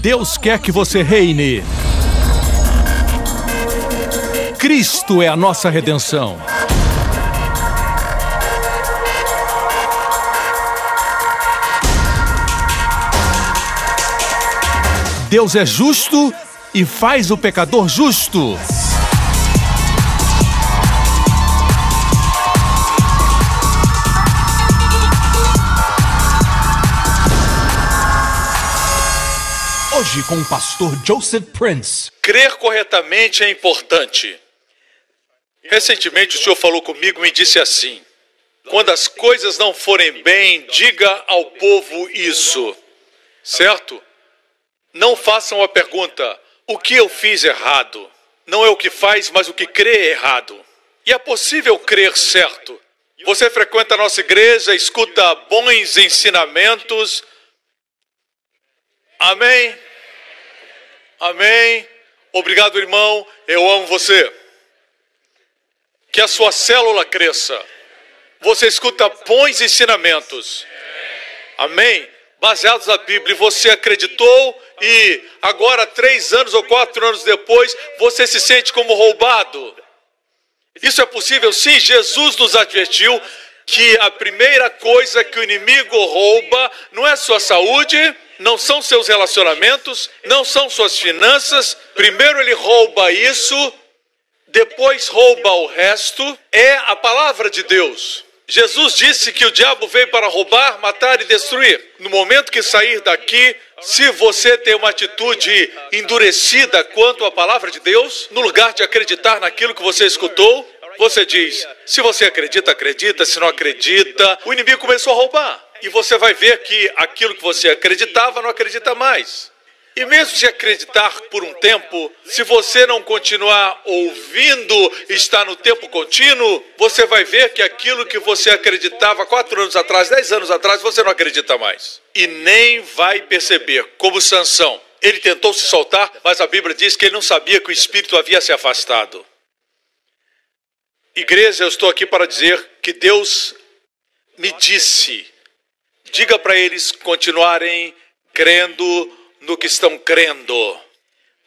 Deus quer que você reine. Cristo é a nossa redenção. Deus é justo e faz o pecador justo. Hoje com o pastor Joseph Prince. Crer corretamente é importante. Recentemente o senhor falou comigo e me disse assim: quando as coisas não forem bem, diga ao povo isso. Certo? Não façam a pergunta: o que eu fiz errado? Não é o que faz, mas o que crê errado. E é possível crer certo. Você frequenta a nossa igreja, escuta bons ensinamentos. Amém? Amém? Obrigado, irmão. Eu amo você. Que a sua célula cresça. Você escuta bons ensinamentos. Amém? Baseados na Bíblia. E você acreditou e agora, 3 anos ou 4 anos depois, você se sente como roubado. Isso é possível? Sim, Jesus nos advertiu que a primeira coisa que o inimigo rouba não é sua saúde, não são seus relacionamentos, não são suas finanças. Primeiro ele rouba isso, depois rouba o resto. É a palavra de Deus. Jesus disse que o diabo veio para roubar, matar e destruir. No momento que sair daqui, se você tem uma atitude endurecida quanto à palavra de Deus, no lugar de acreditar naquilo que você escutou, você diz: se você acredita, acredita, se não acredita. O inimigo começou a roubar. E você vai ver que aquilo que você acreditava não acredita mais. E mesmo se acreditar por um tempo, se você não continuar ouvindo, está no tempo contínuo, você vai ver que aquilo que você acreditava 4 anos atrás, 10 anos atrás, você não acredita mais. E nem vai perceber, como Sansão. Ele tentou se soltar, mas a Bíblia diz que ele não sabia que o Espírito havia se afastado. Igreja, eu estou aqui para dizer que Deus me disse: diga para eles continuarem crendo no que estão crendo.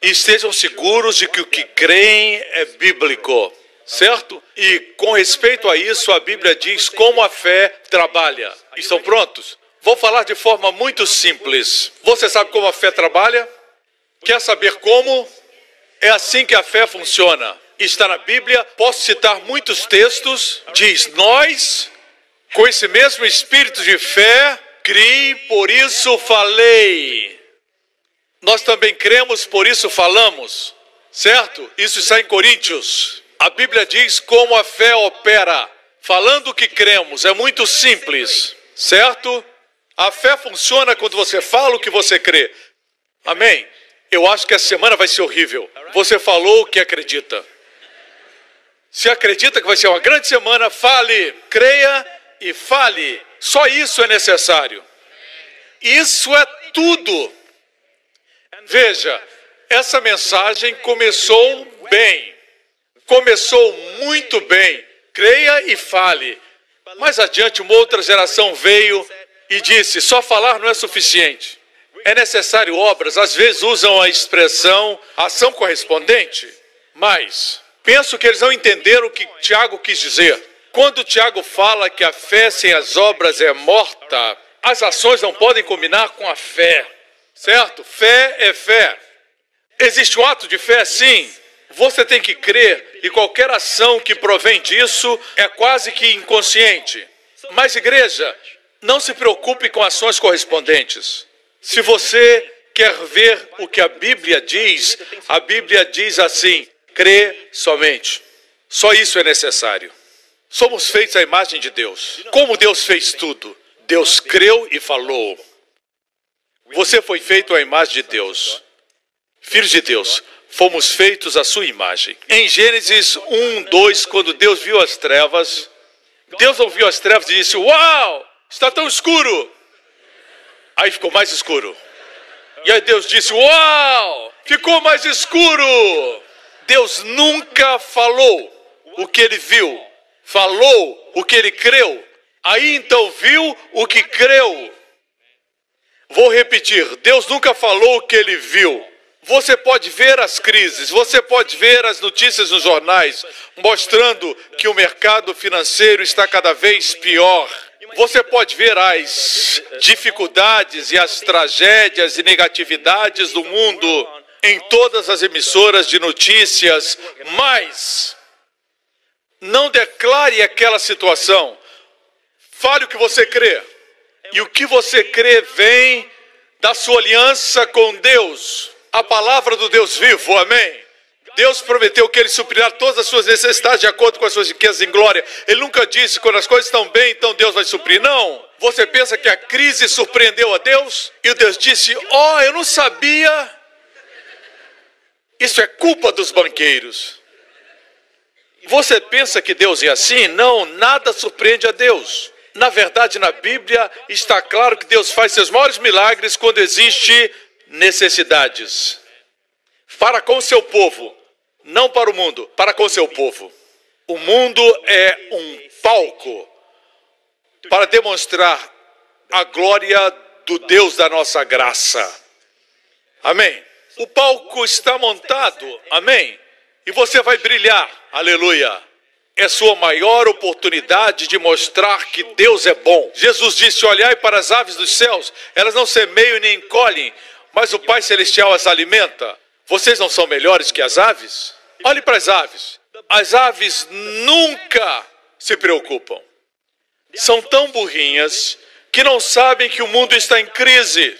E estejam seguros de que o que creem é bíblico, certo? E com respeito a isso, a Bíblia diz como a fé trabalha. Estão prontos? Vou falar de forma muito simples. Você sabe como a fé trabalha? Quer saber como? É assim que a fé funciona. Está na Bíblia, posso citar muitos textos. Diz: nós, com esse mesmo espírito de fé, criei, por isso falei. Nós também cremos, por isso falamos. Certo? Isso está em Coríntios. A Bíblia diz como a fé opera. Falando o que cremos, é muito simples. Certo? A fé funciona quando você fala o que você crê. Amém? Eu acho que essa semana vai ser horrível. Você falou o que acredita. Se acredita que vai ser uma grande semana, fale, creia e fale. Só isso é necessário. Isso é tudo. Veja, essa mensagem começou bem. Começou muito bem. Creia e fale. Mais adiante, uma outra geração veio e disse: só falar não é suficiente. É necessário obras. Às vezes usam a expressão ação correspondente. Mas penso que eles não entenderam o que Tiago quis dizer. Quando Tiago fala que a fé sem as obras é morta, as ações não podem combinar com a fé. Certo? Fé é fé. Existe um ato de fé, sim. Você tem que crer, e qualquer ação que provém disso é quase que inconsciente. Mas, igreja, não se preocupe com ações correspondentes. Se você quer ver o que a Bíblia diz assim: crê somente. Só isso é necessário. Somos feitos à imagem de Deus. Como Deus fez tudo? Deus creu e falou. Você foi feito à imagem de Deus. Filhos de Deus, fomos feitos à sua imagem. Em Gênesis 1:2, quando Deus viu as trevas, Deus não viu as trevas e disse: uau, está tão escuro. Aí ficou mais escuro. E aí Deus disse: uau, ficou mais escuro. Deus nunca falou o que ele viu. Falou o que ele creu. Aí então viu o que creu. Vou repetir, Deus nunca falou o que ele viu. Você pode ver as crises, você pode ver as notícias nos jornais, mostrando que o mercado financeiro está cada vez pior. Você pode ver as dificuldades e as tragédias e negatividades do mundo em todas as emissoras de notícias, mas não declare aquela situação. Fale o que você crê. E o que você crê vem da sua aliança com Deus, a palavra do Deus vivo, amém? Deus prometeu que Ele suprirá todas as suas necessidades de acordo com as suas riquezas em glória. Ele nunca disse, quando as coisas estão bem, então Deus vai suprir. Não. Você pensa que a crise surpreendeu a Deus? E Deus disse, eu não sabia. Isso é culpa dos banqueiros. Você pensa que Deus é assim? Não, nada surpreende a Deus. Na verdade, na Bíblia está claro que Deus faz seus maiores milagres quando existe necessidades. Para com o seu povo, não para o mundo, para com o seu povo. O mundo é um palco para demonstrar a glória do Deus da nossa graça. Amém? O palco está montado, amém? E você vai brilhar, aleluia. É sua maior oportunidade de mostrar que Deus é bom. Jesus disse, olhai para as aves dos céus, elas não semeiam nem colhem, mas o Pai Celestial as alimenta. Vocês não são melhores que as aves? Olhe para as aves. As aves nunca se preocupam. São tão burrinhas que não sabem que o mundo está em crise.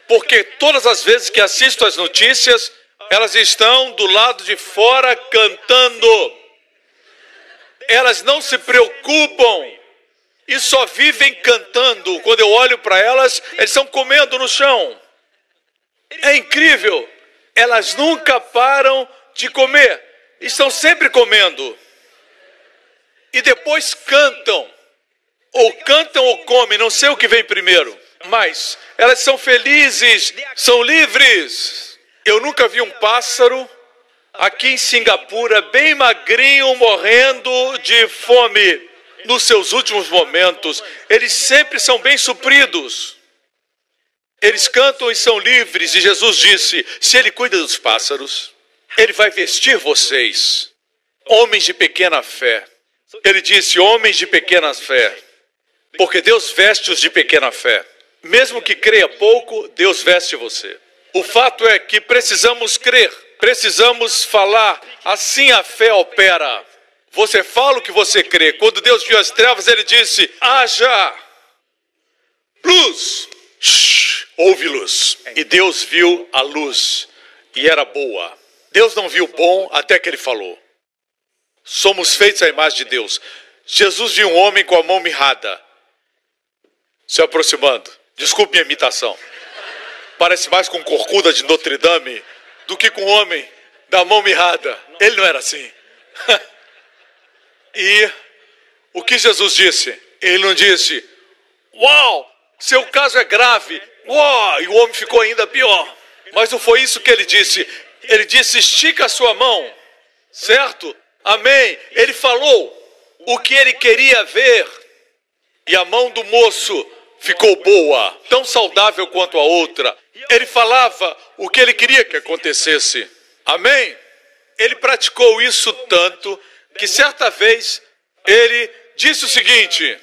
Porque todas as vezes que assisto às notícias, elas estão do lado de fora cantando. Elas não se preocupam e só vivem cantando. Quando eu olho para elas, eles estão comendo no chão. É incrível. Elas nunca param de comer. Estão sempre comendo. E depois cantam. Ou cantam ou comem, não sei o que vem primeiro. Mas elas são felizes, são livres. Eu nunca vi um pássaro aqui em Singapura, bem magrinho, morrendo de fome. Nos seus últimos momentos, eles sempre são bem supridos. Eles cantam e são livres. E Jesus disse, se Ele cuida dos pássaros, Ele vai vestir vocês, homens de pequena fé. Ele disse, homens de pequena fé, porque Deus veste os de pequena fé. Mesmo que creia pouco, Deus veste você. O fato é que precisamos crer, precisamos falar, assim a fé opera. Você fala o que você crê. Quando Deus viu as trevas, Ele disse, haja luz. Houve luz. E Deus viu a luz e era boa. Deus não viu bom até que Ele falou. Somos feitos à imagem de Deus. Jesus viu um homem com a mão mirrada, se aproximando. Desculpe minha imitação. Parece mais com corcunda de Notre Dame do que com o homem da mão mirrada. Ele não era assim. E o que Jesus disse? Ele não disse, uau, seu caso é grave. Uau, e o homem ficou ainda pior. Mas não foi isso que ele disse. Ele disse, estica a sua mão. Certo? Amém. Ele falou o que ele queria ver. E a mão do moço ficou boa, tão saudável quanto a outra. Ele falava o que ele queria que acontecesse. Amém? Ele praticou isso tanto que certa vez ele disse o seguinte,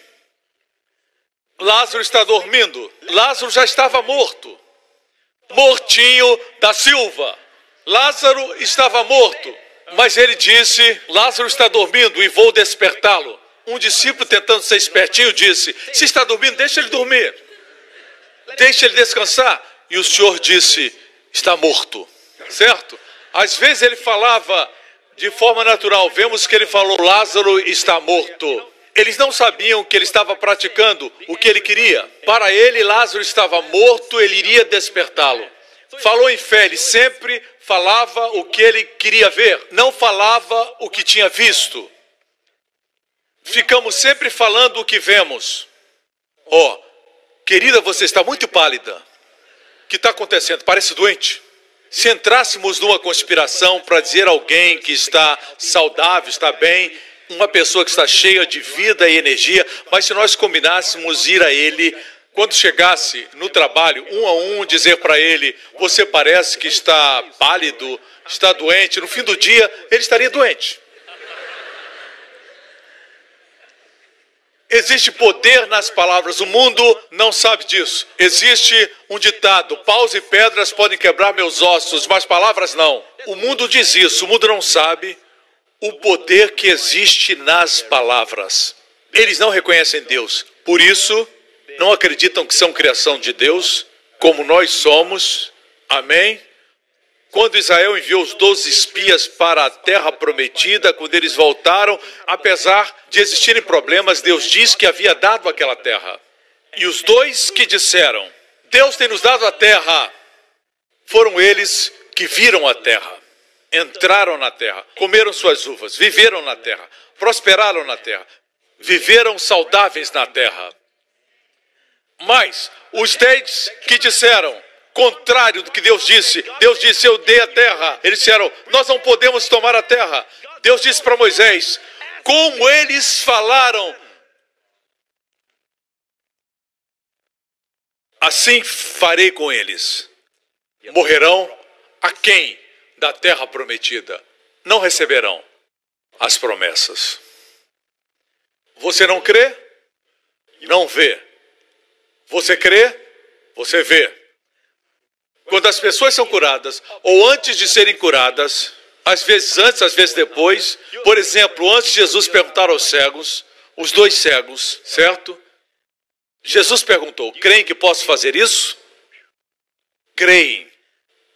Lázaro está dormindo. Lázaro já estava morto. Mortinho da Silva. Lázaro estava morto. Mas ele disse, Lázaro está dormindo e vou despertá-lo. Um discípulo, tentando ser espertinho, disse, se está dormindo, deixa ele dormir. Deixa ele descansar. E o Senhor disse, está morto. Certo? Às vezes ele falava de forma natural. Vemos que ele falou, Lázaro está morto. Eles não sabiam que ele estava praticando o que ele queria. Para ele, Lázaro estava morto, ele iria despertá-lo. Falou em fé, ele sempre falava o que ele queria ver, não falava o que tinha visto. Ficamos sempre falando o que vemos. Querida, você está muito pálida. O que está acontecendo? Parece doente. Se entrássemos numa conspiração para dizer a alguém que está saudável, está bem, uma pessoa que está cheia de vida e energia, mas se nós combinássemos ir a ele quando chegasse no trabalho, um a um, dizer para ele: você parece que está pálido, está doente. No fim do dia, ele estaria doente. Existe poder nas palavras. O mundo não sabe disso. Existe um ditado: paus e pedras podem quebrar meus ossos, mas palavras não. O mundo diz isso. O mundo não sabe o poder que existe nas palavras. Eles não reconhecem Deus. Por isso, não acreditam que são criação de Deus, como nós somos. Amém? Quando Israel enviou os 12 espias para a terra prometida, quando eles voltaram, apesar de existirem problemas, Deus disse que havia dado aquela terra. E os 2 que disseram: Deus tem nos dado a terra, foram eles que viram a terra, entraram na terra, comeram suas uvas, viveram na terra, prosperaram na terra, viveram saudáveis na terra. Mas os 10 que disseram contrário do que Deus disse eu dei a terra. Eles disseram: nós não podemos tomar a terra. Deus disse para Moisés: como eles falaram, assim farei com eles. Morrerão aquém da terra prometida. Não receberão as promessas. Você não crê? Não vê. Você crê? Você vê. Quando as pessoas são curadas, ou antes de serem curadas, às vezes antes, às vezes depois. Por exemplo, antes de Jesus perguntar aos cegos, os 2 cegos, certo? Jesus perguntou: creem que posso fazer isso? Creem.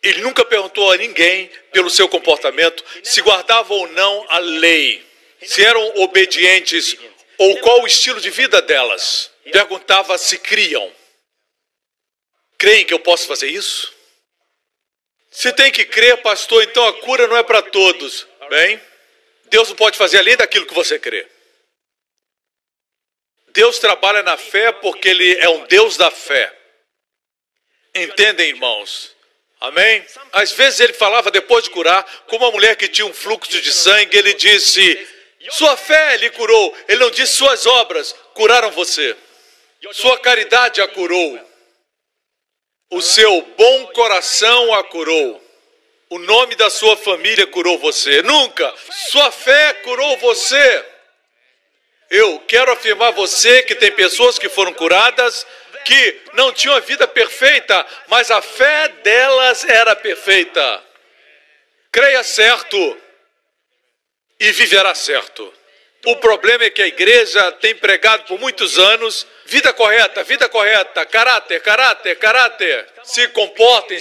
Ele nunca perguntou a ninguém, pelo seu comportamento, se guardavam ou não a lei, se eram obedientes ou qual o estilo de vida delas. Perguntava se criam. Creem que eu posso fazer isso? Se tem que crer, pastor, então a cura não é para todos. Bem, Deus não pode fazer além daquilo que você crê. Deus trabalha na fé porque Ele é um Deus da fé. Entendem, irmãos? Amém? Às vezes Ele falava depois de curar, com uma mulher que tinha um fluxo de sangue, Ele disse: sua fé lhe curou. Ele não disse: suas obras curaram você. Sua caridade a curou. O seu bom coração a curou. O nome da sua família curou você. Nunca. Sua fé curou você. Eu quero afirmar a você que tem pessoas que foram curadas, que não tinham a vida perfeita, mas a fé delas era perfeita. Creia certo e viverá certo. O problema é que a igreja tem pregado por muitos anos: vida correta, caráter, caráter, caráter. Se comportem,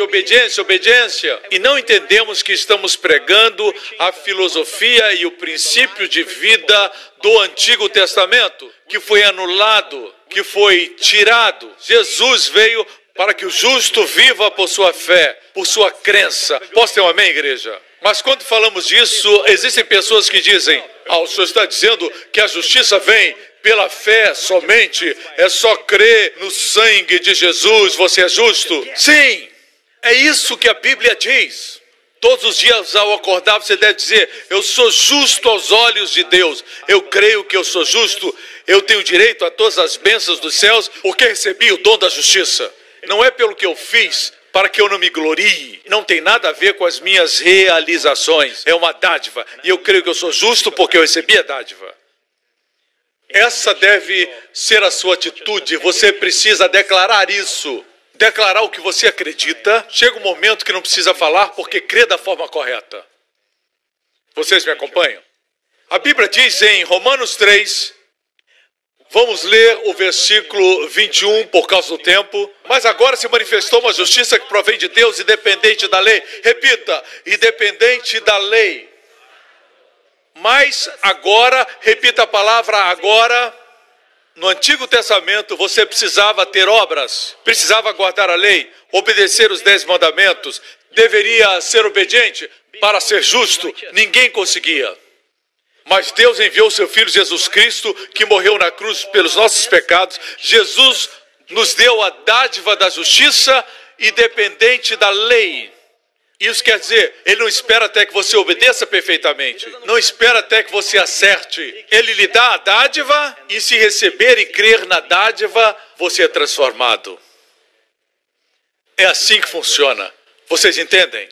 obediência, obediência. E não entendemos que estamos pregando a filosofia e o princípio de vida do Antigo Testamento, que foi anulado, que foi tirado. Jesus veio para que o justo viva por sua fé, por sua crença. Posso ter um amém, igreja? Mas quando falamos disso, existem pessoas que dizem: o senhor está dizendo que a justiça vem pela fé somente, é só crer no sangue de Jesus, você é justo? Sim, é isso que a Bíblia diz. Todos os dias ao acordar você deve dizer: eu sou justo aos olhos de Deus. Eu creio que eu sou justo, eu tenho direito a todas as bênçãos dos céus, porque recebi o dom da justiça. Não é pelo que eu fiz, para que eu não me glorie. Não tem nada a ver com as minhas realizações. É uma dádiva. E eu creio que eu sou justo porque eu recebi a dádiva. Essa deve ser a sua atitude. Você precisa declarar isso. Declarar o que você acredita. Chega um momento que não precisa falar porque crê da forma correta. Vocês me acompanham? A Bíblia diz em Romanos 3... Vamos ler o versículo 21 por causa do tempo. Mas agora se manifestou uma justiça que provém de Deus, independente da lei. Repita: independente da lei. Mas agora, repita a palavra agora. No Antigo Testamento você precisava ter obras, precisava guardar a lei, obedecer os 10 mandamentos, deveria ser obediente para ser justo. Ninguém conseguia. Mas Deus enviou seu Filho Jesus Cristo, que morreu na cruz pelos nossos pecados. Jesus nos deu a dádiva da justiça, independente da lei. Isso quer dizer, Ele não espera até que você obedeça perfeitamente. Não espera até que você acerte. Ele lhe dá a dádiva, e se receber e crer na dádiva, você é transformado. É assim que funciona. Vocês entendem?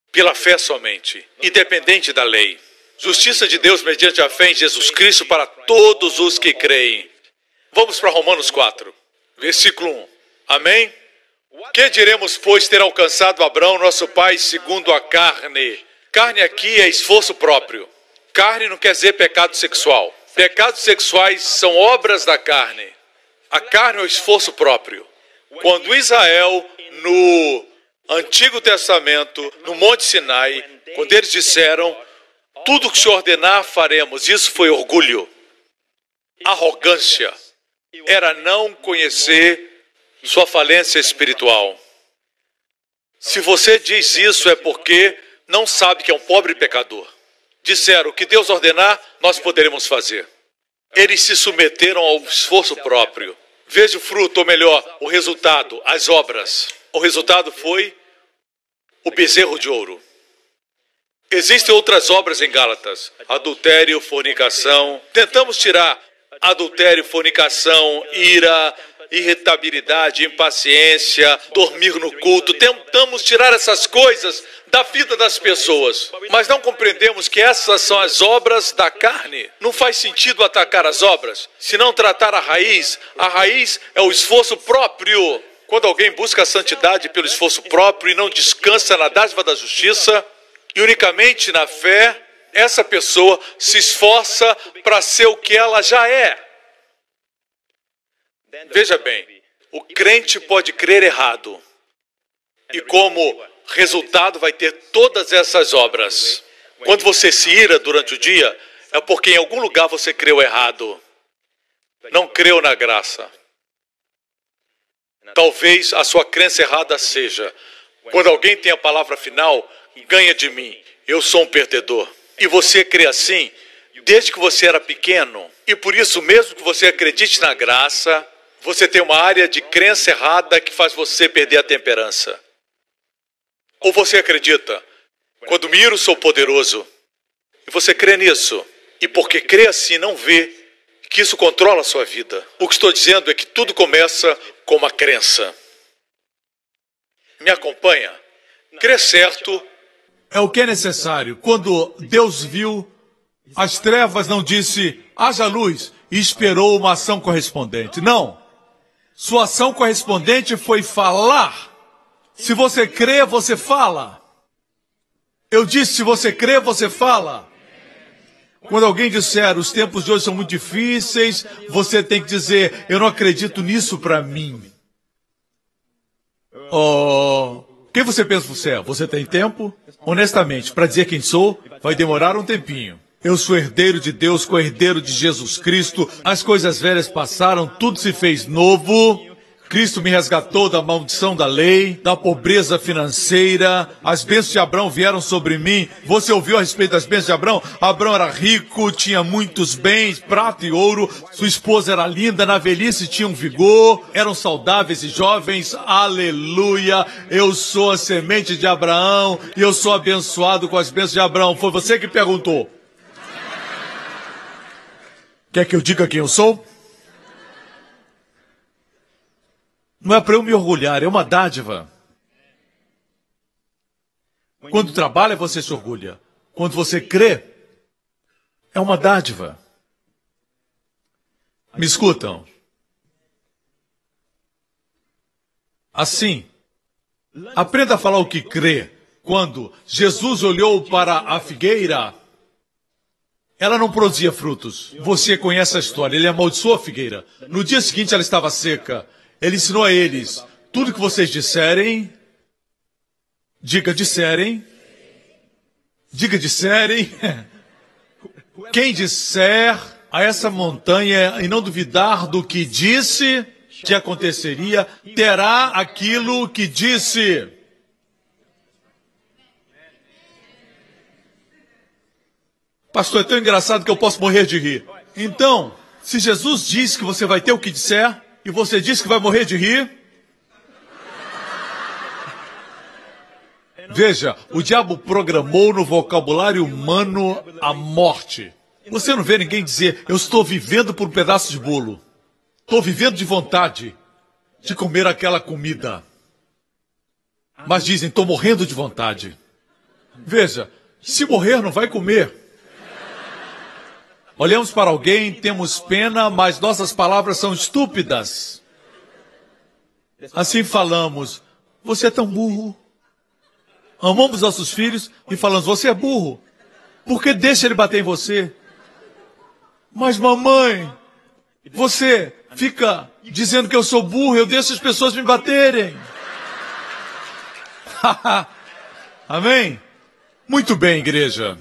Pela fé somente, independente da lei. Justiça de Deus mediante a fé em Jesus Cristo para todos os que creem. Vamos para Romanos 4, versículo 1. Amém? Que diremos, pois, ter alcançado Abraão, nosso pai, segundo a carne? Carne aqui é esforço próprio. Carne não quer dizer pecado sexual. Pecados sexuais são obras da carne. A carne é o esforço próprio. Quando Israel, no Antigo Testamento, no Monte Sinai, quando eles disseram, tudo que se ordenar faremos, isso foi orgulho. Arrogância. Era não conhecer sua falência espiritual. Se você diz isso é porque não sabe que é um pobre pecador. Disseram, o que Deus ordenar, nós poderemos fazer. Eles se submeteram ao esforço próprio. Veja o fruto, ou melhor, o resultado, as obras. O resultado foi o bezerro de ouro. Existem outras obras em Gálatas. Adultério, fornicação. Tentamos tirar adultério, fornicação, ira, irritabilidade, impaciência, dormir no culto. Tentamos tirar essas coisas da vida das pessoas. Mas não compreendemos que essas são as obras da carne. Não faz sentido atacar as obras, se não tratar a raiz. A raiz é o esforço próprio. Quando alguém busca a santidade pelo esforço próprio e não descansa na dádiva da justiça, e unicamente na fé, essa pessoa se esforça para ser o que ela já é. Veja bem, o crente pode crer errado. E como resultado vai ter todas essas obras. Quando você se ira durante o dia, é porque em algum lugar você creu errado. Não creu na graça. Talvez a sua crença errada seja, quando alguém tem a palavra final, ganha de mim, eu sou um perdedor. E você crê assim, desde que você era pequeno. E por isso, mesmo que você acredite na graça, você tem uma área de crença errada que faz você perder a temperança. Ou você acredita, quando me iro sou poderoso, e você crê nisso, e porque crê assim não vê que isso controla a sua vida. O que estou dizendo é que tudo começa com uma crença. Me acompanha? Crer certo é o que é necessário. Quando Deus viu as trevas, não disse, haja luz, e esperou uma ação correspondente. Não. Sua ação correspondente foi falar. Se você crê, você fala. Eu disse, se você crê, você fala. Quando alguém disser, os tempos de hoje são muito difíceis, você tem que dizer, eu não acredito nisso para mim. Quem você pensa que você é? Você tem tempo? Honestamente, para dizer quem sou, vai demorar um tempinho. Eu sou herdeiro de Deus, co-herdeiro de Jesus Cristo. As coisas velhas passaram, tudo se fez novo. Cristo me resgatou da maldição da lei, da pobreza financeira. As bênçãos de Abraão vieram sobre mim. Você ouviu a respeito das bênçãos de Abraão? Abraão era rico, tinha muitos bens, prata e ouro. Sua esposa era linda, na velhice tinham vigor. Eram saudáveis e jovens. Aleluia! Eu sou a semente de Abraão e eu sou abençoado com as bênçãos de Abraão. Foi você que perguntou. Quer que eu diga quem eu sou? Não é para eu me orgulhar, é uma dádiva. Quando trabalha, você se orgulha. Quando você crê, é uma dádiva. Me escutam? Assim, aprenda a falar o que crê. Quando Jesus olhou para a figueira, ela não produzia frutos. Você conhece a história, ele amaldiçoou a figueira. No dia seguinte ela estava seca. Ele ensinou a eles, tudo que vocês disserem, diga disserem, quem disser a essa montanha e não duvidar do que disse, que aconteceria, terá aquilo que disse. Pastor, é tão engraçado que eu posso morrer de rir. Então, se Jesus diz que você vai ter o que disser, e você diz que vai morrer de rir? Veja, o diabo programou no vocabulário humano a morte. Você não vê ninguém dizer, eu estou vivendo por um pedaço de bolo. Estou vivendo de vontade de comer aquela comida. Mas dizem, estou morrendo de vontade. Veja, se morrer não vai comer. Olhamos para alguém, temos pena, mas nossas palavras são estúpidas. Assim falamos, você é tão burro. Amamos nossos filhos e falamos, você é burro. Por que deixa ele bater em você? Mas mamãe, você fica dizendo que eu sou burro, eu deixo as pessoas me baterem. Amém? Muito bem, igreja.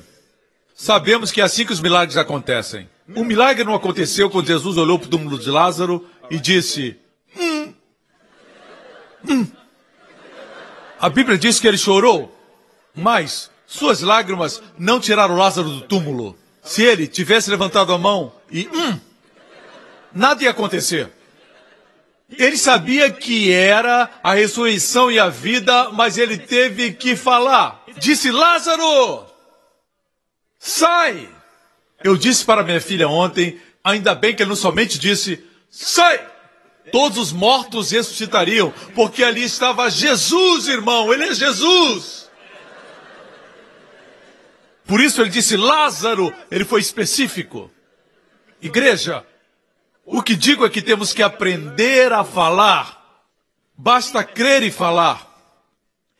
Sabemos que é assim que os milagres acontecem. O milagre não aconteceu quando Jesus olhou para o túmulo de Lázaro e disse... A Bíblia diz que ele chorou, mas suas lágrimas não tiraram Lázaro do túmulo. Se ele tivesse levantado a mão e... nada ia acontecer. Ele sabia que era a ressurreição e a vida, mas ele teve que falar. Disse, Lázaro, sai! Eu disse para minha filha ontem, ainda bem que ele não somente disse, sai! Todos os mortos ressuscitariam, porque ali estava Jesus, irmão, ele é Jesus! Por isso ele disse, Lázaro, ele foi específico. Igreja, o que digo é que temos que aprender a falar. Basta crer e falar.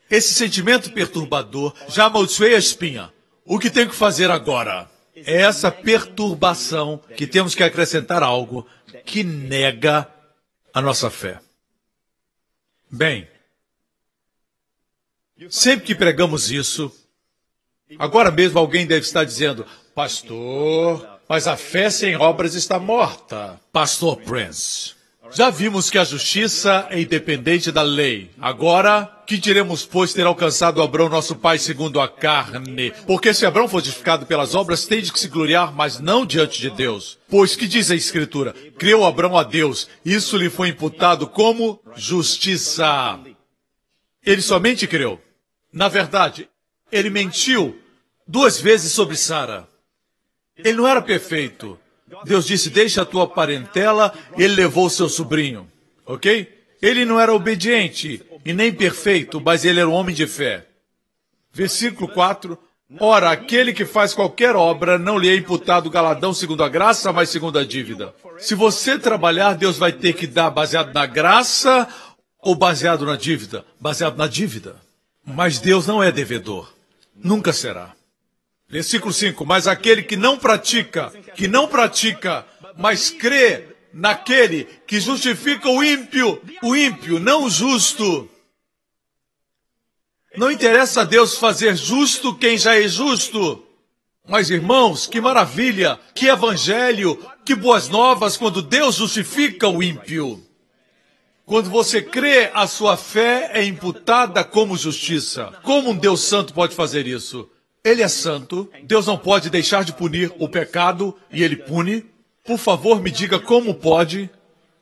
Esse sentimento perturbador já amaldiçoei a espinha. O que tenho que fazer agora? É essa perturbação que temos que acrescentar algo que nega a nossa fé. Bem, sempre que pregamos isso, agora mesmo alguém deve estar dizendo, pastor, mas a fé sem obras está morta. Pastor Prince, já vimos que a justiça é independente da lei. Agora, que diremos, pois, ter alcançado Abrão, nosso pai, segundo a carne? Porque se Abrão for justificado pelas obras, tem de que se gloriar, mas não diante de Deus. Pois que diz a Escritura? Creu Abrão a Deus, isso lhe foi imputado como justiça. Ele somente creu. Na verdade, ele mentiu 2 vezes sobre Sara. Ele não era perfeito. Deus disse, deixa a tua parentela, ele levou o seu sobrinho. Ok? Ele não era obediente e nem perfeito, mas ele era um homem de fé. Versículo 4. Ora, aquele que faz qualquer obra não lhe é imputado galardão segundo a graça, mas segundo a dívida. Se você trabalhar, Deus vai ter que dar baseado na graça ou baseado na dívida? Baseado na dívida. Mas Deus não é devedor. Nunca será. Versículo 5, mas aquele que não pratica, mas crê naquele que justifica o ímpio, não o justo. Não interessa a Deus fazer justo quem já é justo. Mas, irmãos, que maravilha, que evangelho, que boas novas quando Deus justifica o ímpio. Quando você crê, a sua fé é imputada como justiça. Como um Deus santo pode fazer isso? Ele é santo, Deus não pode deixar de punir o pecado e ele pune. Por favor, me diga como pode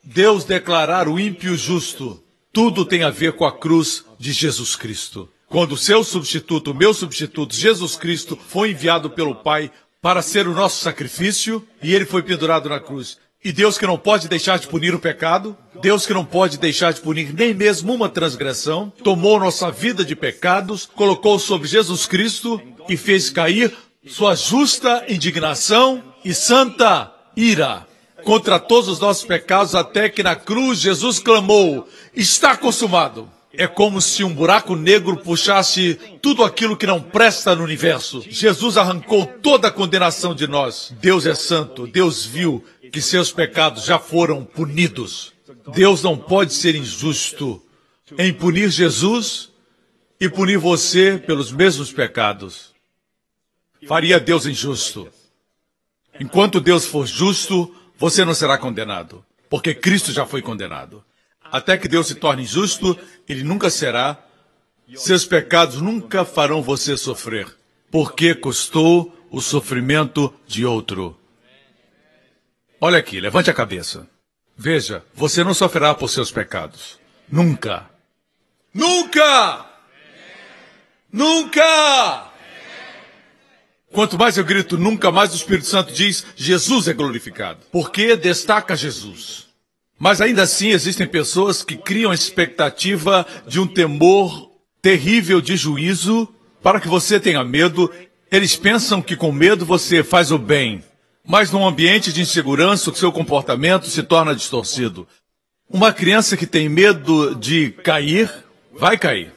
Deus declarar o ímpio justo. Tudo tem a ver com a cruz de Jesus Cristo. Quando o seu substituto, o meu substituto, Jesus Cristo, foi enviado pelo Pai para ser o nosso sacrifício e ele foi pendurado na cruz. E Deus que não pode deixar de punir o pecado, Deus que não pode deixar de punir nem mesmo uma transgressão, tomou nossa vida de pecados, colocou sobre Jesus Cristo e fez cair sua justa indignação e santa ira contra todos os nossos pecados, até que na cruz Jesus clamou, está consumado. É como se um buraco negro puxasse tudo aquilo que não presta no universo. Jesus arrancou toda a condenação de nós. Deus é santo, Deus viu que seus pecados já foram punidos. Deus não pode ser injusto em punir Jesus e punir você pelos mesmos pecados. Faria Deus injusto. Enquanto Deus for justo, você não será condenado, porque Cristo já foi condenado. Até que Deus se torne justo, ele nunca será. Seus pecados nunca farão você sofrer, porque custou o sofrimento de outro. Olha aqui, levante a cabeça. Veja, você não sofrerá por seus pecados. Nunca. Nunca! Nunca! Quanto mais eu grito nunca, mais o Espírito Santo diz, Jesus é glorificado. Porque destaca Jesus. Mas ainda assim existem pessoas que criam a expectativa de um temor terrível de juízo para que você tenha medo. Eles pensam que com medo você faz o bem. Mas num ambiente de insegurança, o seu comportamento se torna distorcido. Uma criança que tem medo de cair, vai cair.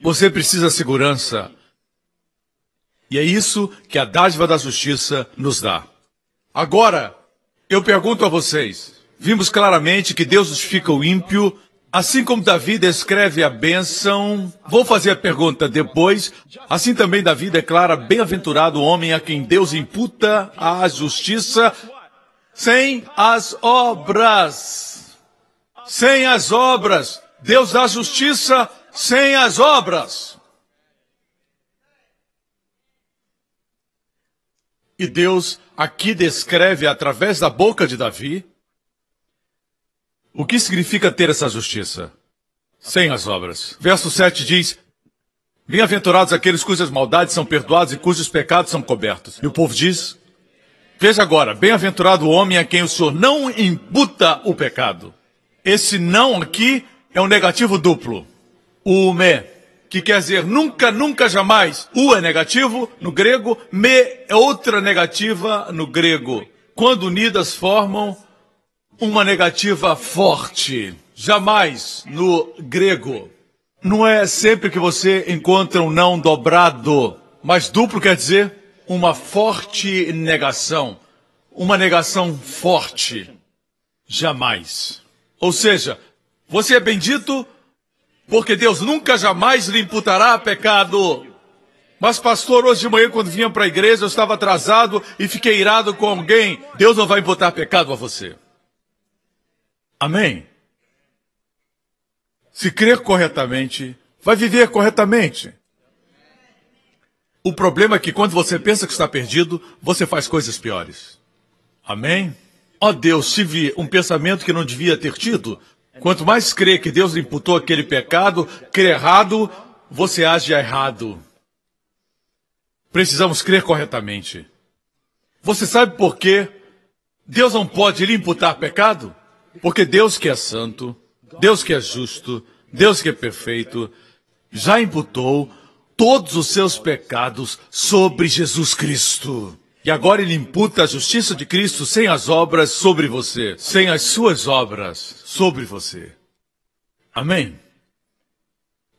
Você precisa de segurança. E é isso que a dádiva da justiça nos dá. Agora, eu pergunto a vocês, vimos claramente que Deus justifica o ímpio, assim como Davi descreve a bênção. Vou fazer a pergunta depois. Assim também Davi declara: bem-aventurado o homem a quem Deus imputa a justiça sem as obras. Sem as obras. Deus dá justiça sem as obras. E Deus aqui descreve através da boca de Davi o que significa ter essa justiça sem as obras. Verso 7 diz: bem-aventurados aqueles cujas maldades são perdoadas e cujos pecados são cobertos. E o povo diz: veja agora, bem-aventurado o homem a quem o Senhor não imputa o pecado. Esse não aqui é um negativo duplo. O me, que quer dizer nunca, nunca, jamais. U é negativo no grego, me é outra negativa no grego. Quando unidas formam uma negativa forte. Jamais no grego. Não é sempre que você encontra um não dobrado, mas duplo quer dizer uma forte negação. Uma negação forte. Jamais. Ou seja, você é bendito porque Deus nunca jamais lhe imputará pecado. Mas pastor, hoje de manhã quando vinha para a igreja eu estava atrasado e fiquei irado com alguém. Deus não vai imputar pecado a você. Amém? Se crer corretamente, vai viver corretamente. O problema é que quando você pensa que está perdido, você faz coisas piores. Amém? Ó Deus, tive um pensamento que não devia ter tido. Quanto mais crê que Deus lhe imputou aquele pecado, crê errado, você age errado. Precisamos crer corretamente. Você sabe por quê Deus não pode lhe imputar pecado? Porque Deus que é santo, Deus que é justo, Deus que é perfeito, já imputou todos os seus pecados sobre Jesus Cristo. E agora ele imputa a justiça de Cristo sem as obras sobre você, sem as suas obras sobre você. Amém?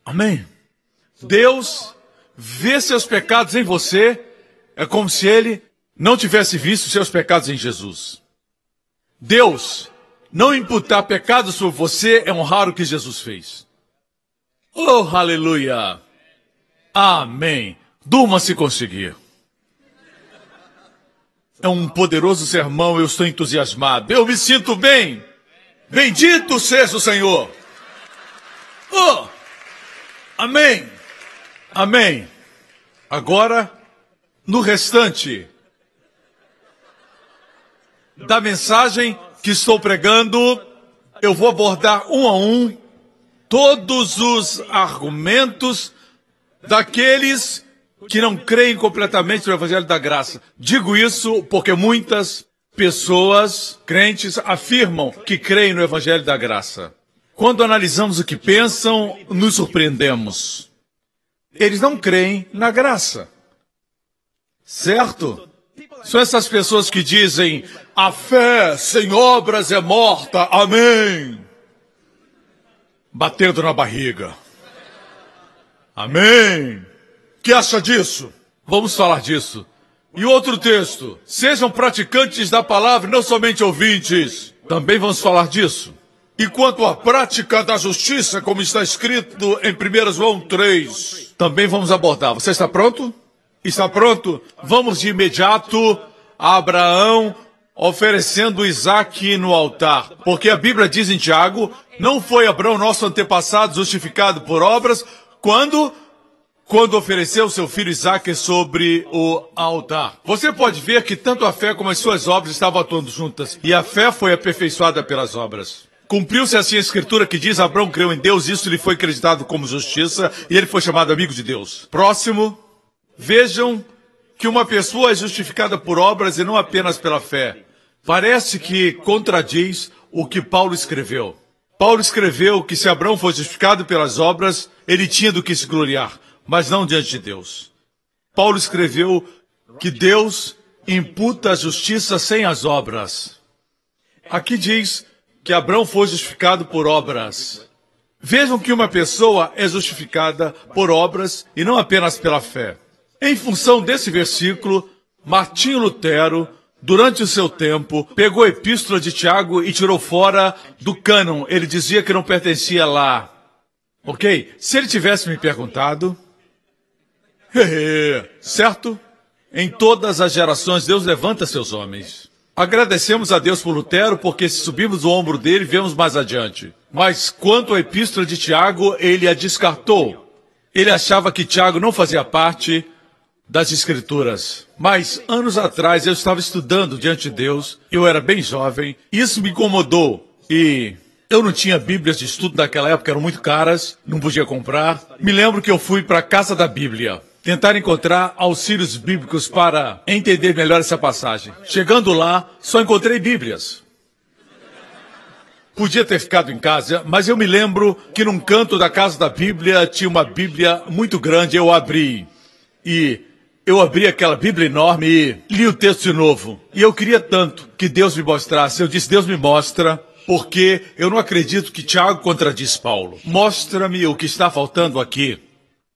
Amém? Deus vê seus pecados em você, é como se ele não tivesse visto seus pecados em Jesus. Deus não imputar pecado sobre você é honrar o que Jesus fez. Oh, aleluia! Amém! Durma se conseguir. É um poderoso sermão, eu estou entusiasmado. Eu me sinto bem. Bendito seja o Senhor. Oh! Amém! Amém! Agora, no restante da mensagem que estou pregando, eu vou abordar um a um todos os argumentos daqueles que não creem completamente no Evangelho da Graça. Digo isso porque muitas pessoas crentes afirmam que creem no Evangelho da Graça. Quando analisamos o que pensam, nos surpreendemos. Eles não creem na graça. Certo? São essas pessoas que dizem: a fé sem obras é morta. Amém. Batendo na barriga. Amém. O que acha disso? Vamos falar disso. E outro texto: sejam praticantes da palavra, não somente ouvintes. Também vamos falar disso. E quanto à prática da justiça, como está escrito em 1 João 3, também vamos abordar. Você está pronto? Está pronto? Vamos de imediato a Abraão oferecendo Isaque no altar. Porque a Bíblia diz em Tiago: não foi Abraão, nosso antepassado, justificado por obras, quando ofereceu seu filho Isaque sobre o altar. Você pode ver que tanto a fé como as suas obras estavam atuando juntas. E a fé foi aperfeiçoada pelas obras. Cumpriu-se assim a escritura que diz: Abraão creu em Deus, isso lhe foi acreditado como justiça, e ele foi chamado amigo de Deus. Próximo. Vejam que uma pessoa é justificada por obras e não apenas pela fé. parece que contradiz o que Paulo escreveu. Paulo escreveu que se Abraão foi justificado pelas obras, ele tinha do que se gloriar, mas não diante de Deus. Paulo escreveu que Deus imputa a justiça sem as obras. Aqui diz que Abraão foi justificado por obras. Vejam que uma pessoa é justificada por obras e não apenas pela fé. Em função desse versículo, Martinho Lutero, durante o seu tempo, pegou a epístola de Tiago e tirou fora do cânon. Ele dizia que não pertencia lá. Ok? Se ele tivesse me perguntado... certo? Em todas as gerações, Deus levanta seus homens. Agradecemos a Deus por Lutero, porque se subimos o ombro dele, vemos mais adiante. Mas quanto à epístola de Tiago, ele a descartou. Ele achava que Tiago não fazia parte das Escrituras. Mas, anos atrás, eu estava estudando diante de Deus, eu era bem jovem, isso me incomodou. E eu não tinha bíblias de estudo naquela época, eram muito caras, não podia comprar. Me lembro que eu fui para a Casa da Bíblia tentar encontrar auxílios bíblicos para entender melhor essa passagem. Chegando lá, só encontrei bíblias. Podia ter ficado em casa, mas eu me lembro que num canto da Casa da Bíblia tinha uma Bíblia muito grande, eu abri. E eu abri aquela Bíblia enorme e li o texto de novo. E eu queria tanto que Deus me mostrasse. Eu disse, Deus me mostra, porque eu não acredito que Tiago contradiz Paulo. Mostra-me o que está faltando aqui.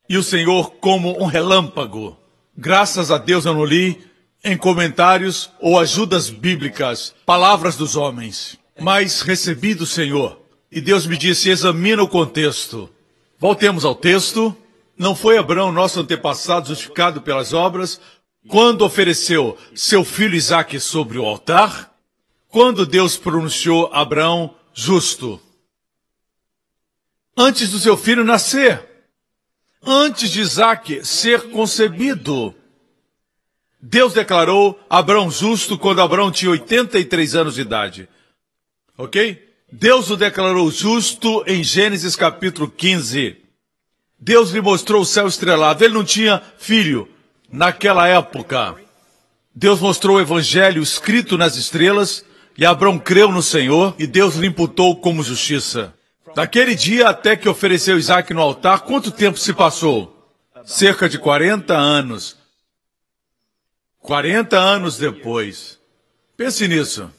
E o Senhor, como um relâmpago, graças a Deus eu não li em comentários ou ajudas bíblicas, palavras dos homens, mas recebi do Senhor. E Deus me disse, examina o contexto. Voltemos ao texto. Não foi Abraão, nosso antepassado, justificado pelas obras, quando ofereceu seu filho Isaque sobre o altar? Quando Deus pronunciou Abraão justo? Antes do seu filho nascer. Antes de Isaque ser concebido. Deus declarou Abraão justo quando Abraão tinha 83 anos de idade. Ok? Deus o declarou justo em Gênesis capítulo 15. Deus lhe mostrou o céu estrelado. Ele não tinha filho naquela época. Deus mostrou o evangelho escrito nas estrelas e Abraão creu no Senhor e Deus lhe imputou como justiça. Daquele dia até que ofereceu Isaque no altar, quanto tempo se passou? Cerca de 40 anos. 40 anos depois. Pense nisso.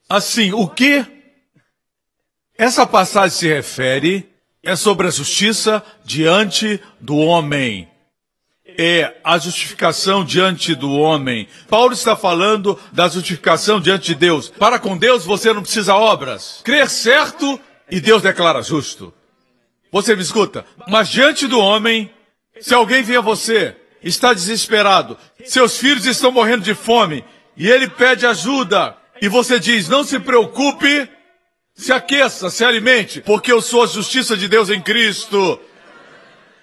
Assim, o que essa passagem se refere é sobre a justiça diante do homem. É a justificação diante do homem. Paulo está falando da justificação diante de Deus. Para com Deus você não precisa obras. Crer certo e Deus declara justo. Você me escuta? Mas diante do homem, se alguém vê você, está desesperado, seus filhos estão morrendo de fome, e ele pede ajuda, e você diz, não se preocupe, se aqueça, se alimente, porque eu sou a justiça de Deus em Cristo.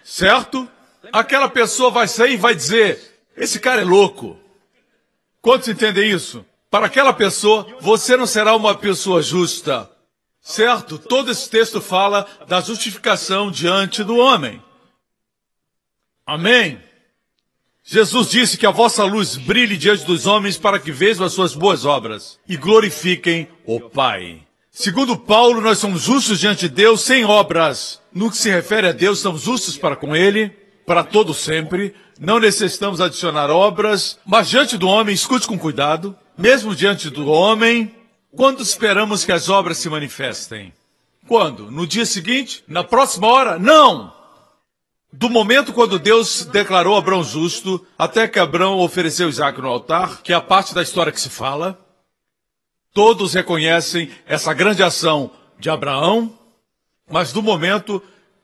Certo? Aquela pessoa vai sair e vai dizer, esse cara é louco. Quantos entendem isso? Para aquela pessoa, você não será uma pessoa justa. Certo? Todo esse texto fala da justificação diante do homem. Amém? Jesus disse que a vossa luz brilhe diante dos homens para que vejam as suas boas obras e glorifiquem o Pai. Segundo Paulo, nós somos justos diante de Deus sem obras. No que se refere a Deus, somos justos para com Ele, para todo sempre. Não necessitamos adicionar obras, mas diante do homem, escute com cuidado, mesmo diante do homem, quando esperamos que as obras se manifestem? Quando? No dia seguinte? Na próxima hora? Não! Do momento quando Deus declarou Abraão justo, até que Abraão ofereceu Isaque no altar, que é a parte da história que se fala, todos reconhecem essa grande ação de Abraão, mas do momento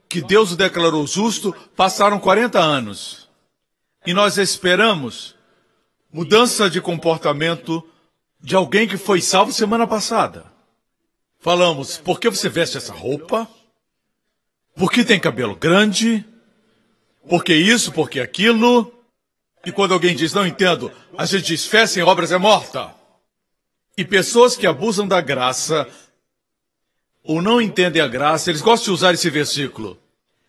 que Deus o declarou justo, passaram 40 anos. E nós esperamos mudança de comportamento de alguém que foi salvo semana passada. Falamos, por que você veste essa roupa? Por que tem cabelo grande? Por que isso, por que aquilo? E quando alguém diz, não entendo, a gente diz, fé sem obras é morta. E pessoas que abusam da graça, ou não entendem a graça, eles gostam de usar esse versículo.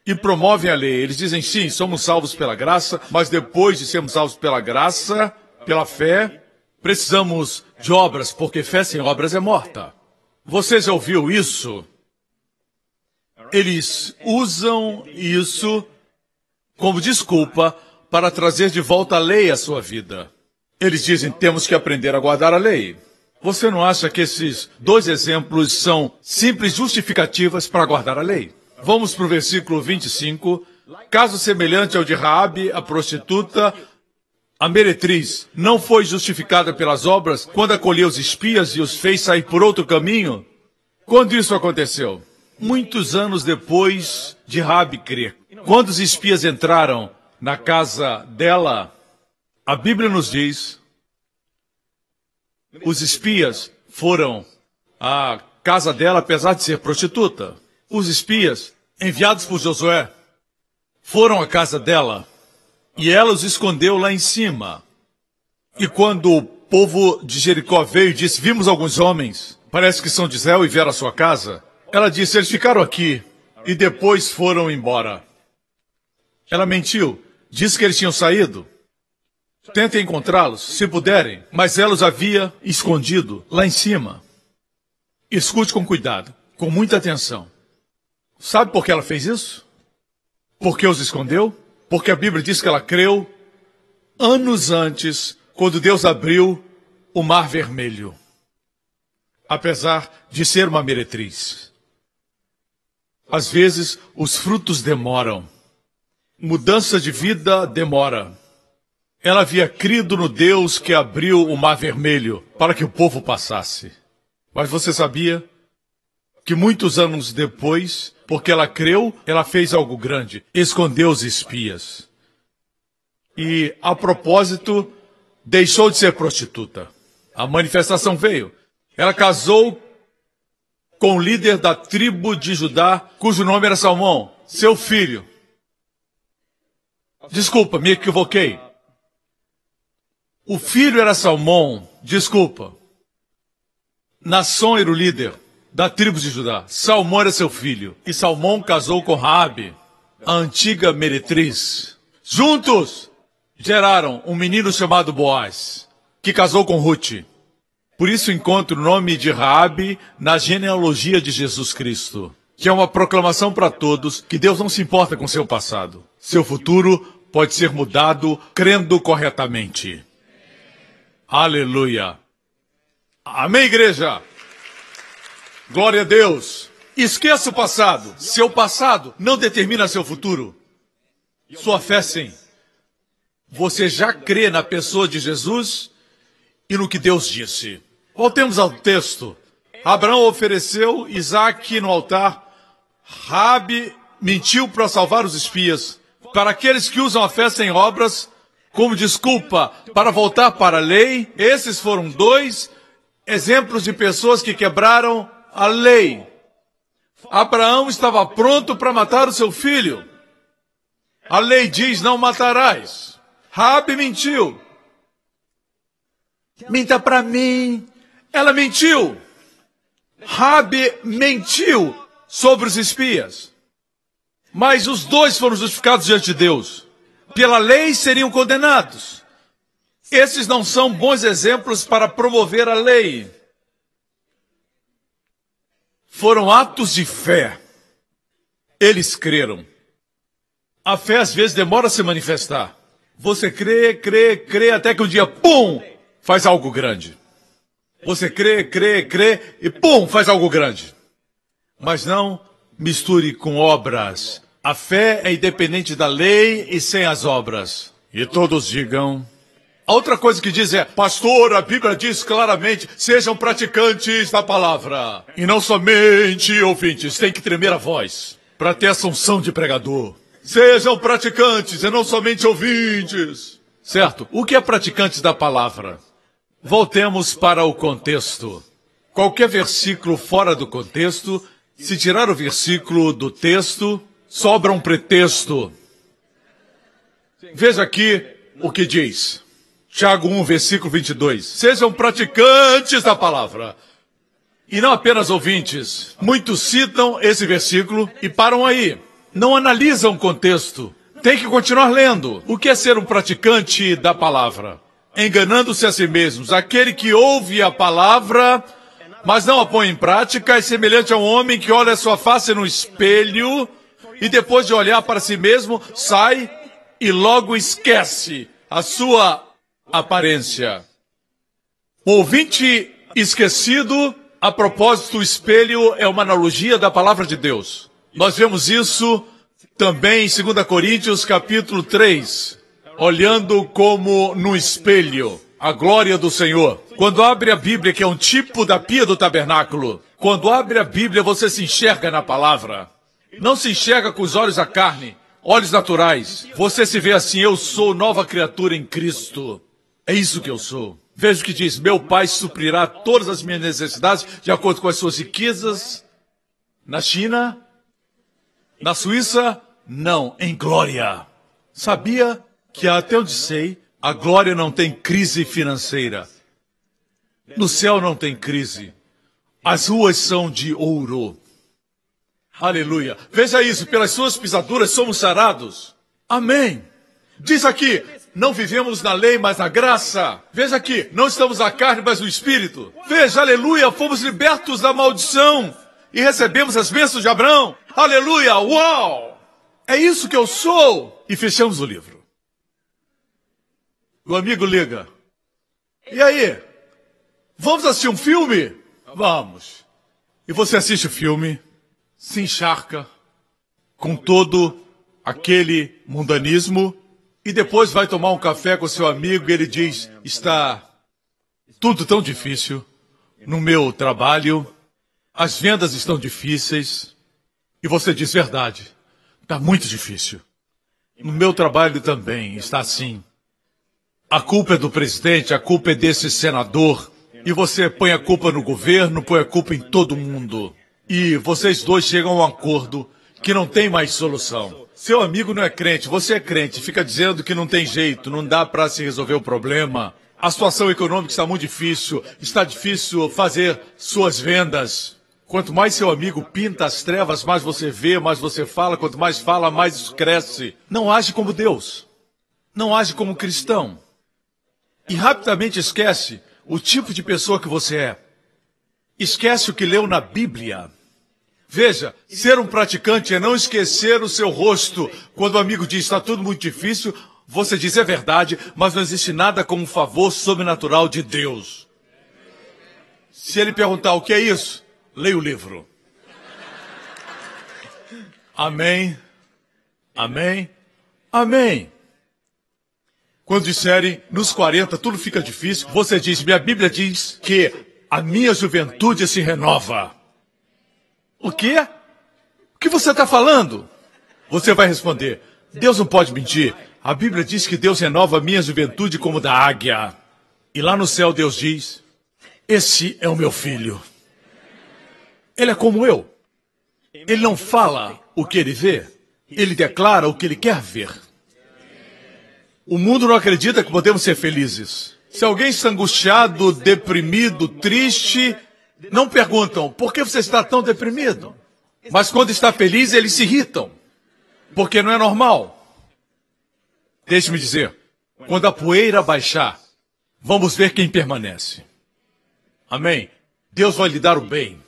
E promovem a lei. Eles dizem, sim, somos salvos pela graça, mas depois de sermos salvos pela graça, pela fé, precisamos de obras, porque fé sem obras é morta. Você já ouviu isso? Eles usam isso como desculpa para trazer de volta a lei à sua vida. Eles dizem, temos que aprender a guardar a lei. Você não acha que esses dois exemplos são simples justificativas para guardar a lei? Vamos para o versículo 25. Caso semelhante ao de Raabe, a prostituta, a meretriz, não foi justificada pelas obras quando acolheu os espias e os fez sair por outro caminho? Quando isso aconteceu? Muitos anos depois de Raabe crer. Quando os espias entraram na casa dela, a Bíblia nos diz, os espias foram à casa dela, apesar de ser prostituta. Os espias, enviados por Josué, foram à casa dela e ela os escondeu lá em cima. E quando o povo de Jericó veio e disse, vimos alguns homens, parece que são de Israel e vieram à sua casa, ela disse, eles ficaram aqui e depois foram embora. Ela mentiu, disse que eles tinham saído. Tentem encontrá-los, se puderem, mas ela os havia escondido lá em cima. Escute com cuidado, com muita atenção. Sabe por que ela fez isso? Por que os escondeu? Porque a Bíblia diz que ela creu anos antes, quando Deus abriu o Mar Vermelho. Apesar de ser uma meretriz. Às vezes, os frutos demoram. Mudança de vida demora. Ela havia crido no Deus que abriu o Mar Vermelho para que o povo passasse. Mas você sabia que muitos anos depois, porque ela creu, ela fez algo grande. Escondeu os espias. E, a propósito, deixou de ser prostituta. A manifestação veio. Ela casou com o líder da tribo de Judá, cujo nome era Salmão, seu filho. Desculpa, me equivoquei. O filho era Salmão, desculpa. Naasson era o líder da tribo de Judá. Salmão era seu filho. E Salmão casou com Raabe, a antiga meretriz. Juntos geraram um menino chamado Boaz, que casou com Ruth. Por isso encontro o nome de Raabe na genealogia de Jesus Cristo, que é uma proclamação para todos que Deus não se importa com seu passado. Seu futuro pode ser mudado crendo corretamente. Aleluia. Amém, igreja? Glória a Deus. Esqueça o passado. Seu passado não determina seu futuro. Sua fé, sim. Você já crê na pessoa de Jesus e no que Deus disse. Voltemos ao texto. Abraão ofereceu Isaque no altar. Raabe mentiu para salvar os espias. Para aqueles que usam a fé sem obras como desculpa para voltar para a lei, esses foram dois exemplos de pessoas que quebraram a lei. Abraão estava pronto para matar o seu filho. A lei diz, não matarás. Raabe mentiu. Minta para mim. Ela mentiu. Raabe mentiu sobre os espias. Mas os dois foram justificados diante de Deus. Pela lei seriam condenados. Esses não são bons exemplos para promover a lei. Foram atos de fé. Eles creram. A fé às vezes demora a se manifestar. Você crê, crê, crê, até que um dia, pum, faz algo grande. Você crê, crê, crê, e pum, faz algo grande. Mas não misture com obras. A fé é independente da lei e sem as obras. E todos digam... A outra coisa que diz é, pastor, a Bíblia diz claramente, sejam praticantes da palavra. E não somente ouvintes, tem que tremer a voz para ter essa unção de pregador. Sejam praticantes e não somente ouvintes. Certo? O que é praticantes da palavra? Voltemos para o contexto. Qualquer versículo fora do contexto, se tirar o versículo do texto, sobra um pretexto. Veja aqui o que diz. Tiago 1, versículo 22. Sejam praticantes da palavra. E não apenas ouvintes. Muitos citam esse versículo e param aí. Não analisam o contexto. Tem que continuar lendo. O que é ser um praticante da palavra? enganando-se a si mesmos. Aquele que ouve a palavra, mas não a põe em prática, é semelhante a um homem que olha a sua face no espelho e depois de olhar para si mesmo, sai e logo esquece a sua aparência. O ouvinte esquecido, a propósito, o espelho é uma analogia da palavra de Deus. Nós vemos isso também em 2 Coríntios capítulo 3, olhando como no espelho a glória do Senhor. Quando abre a Bíblia, que é um tipo da pia do tabernáculo, quando abre a Bíblia, você se enxerga na palavra. Não se enxerga com os olhos da carne, olhos naturais. Você se vê assim: eu sou nova criatura em Cristo. É isso que eu sou. Veja o que diz: meu Pai suprirá todas as minhas necessidades de acordo com as suas riquezas. Na China? Na Suíça? Não, em glória. Sabia que até onde sei, a glória não tem crise financeira. No céu não tem crise. As ruas são de ouro. Aleluia. Veja isso, pelas suas pisaduras somos sarados. Amém. Diz aqui: não vivemos na lei, mas na graça. Veja aqui: não estamos na carne, mas no Espírito. Veja, aleluia, fomos libertos da maldição e recebemos as bênçãos de Abraão. Aleluia, uau! É isso que eu sou. E fechamos o livro. O amigo liga: e aí? Vamos assistir um filme? Vamos. E você assiste o filme, se encharca com todo aquele mundanismo e depois vai tomar um café com seu amigo e ele diz: está tudo tão difícil no meu trabalho, as vendas estão difíceis. E você diz: verdade, está muito difícil. No meu trabalho também está assim. A culpa é do presidente, a culpa é desse senador. E você põe a culpa no governo, põe a culpa em todo mundo. E vocês dois chegam a um acordo que não tem mais solução. Seu amigo não é crente, você é crente, fica dizendo que não tem jeito, não dá para se resolver o problema. A situação econômica está muito difícil, está difícil fazer suas vendas. Quanto mais seu amigo pinta as trevas, mais você vê, mais você fala. Quanto mais fala, mais isso cresce. Não age como Deus. Não age como cristão. E rapidamente esquece o tipo de pessoa que você é. Esquece o que leu na Bíblia. Veja, ser um praticante é não esquecer o seu rosto. Quando o amigo diz: está tudo muito difícil, você diz: é verdade, mas não existe nada como um favor sobrenatural de Deus. Se ele perguntar: o que é isso? Leia o livro. Amém. Amém. Amém. Quando disserem: nos 40 tudo fica difícil, você diz: minha Bíblia diz que a minha juventude se renova. O quê? O que você está falando? Você vai responder: Deus não pode mentir. A Bíblia diz que Deus renova a minha juventude como da águia. E lá no céu Deus diz: esse é o meu filho. Ele é como eu. Ele não fala o que ele vê. Ele declara o que ele quer ver. O mundo não acredita que podemos ser felizes. Se alguém está angustiado, deprimido, triste, não perguntam: por que você está tão deprimido? Mas quando está feliz, eles se irritam. Porque não é normal. Deixe-me dizer, quando a poeira baixar, vamos ver quem permanece. Amém? Deus vai lhe dar o bem.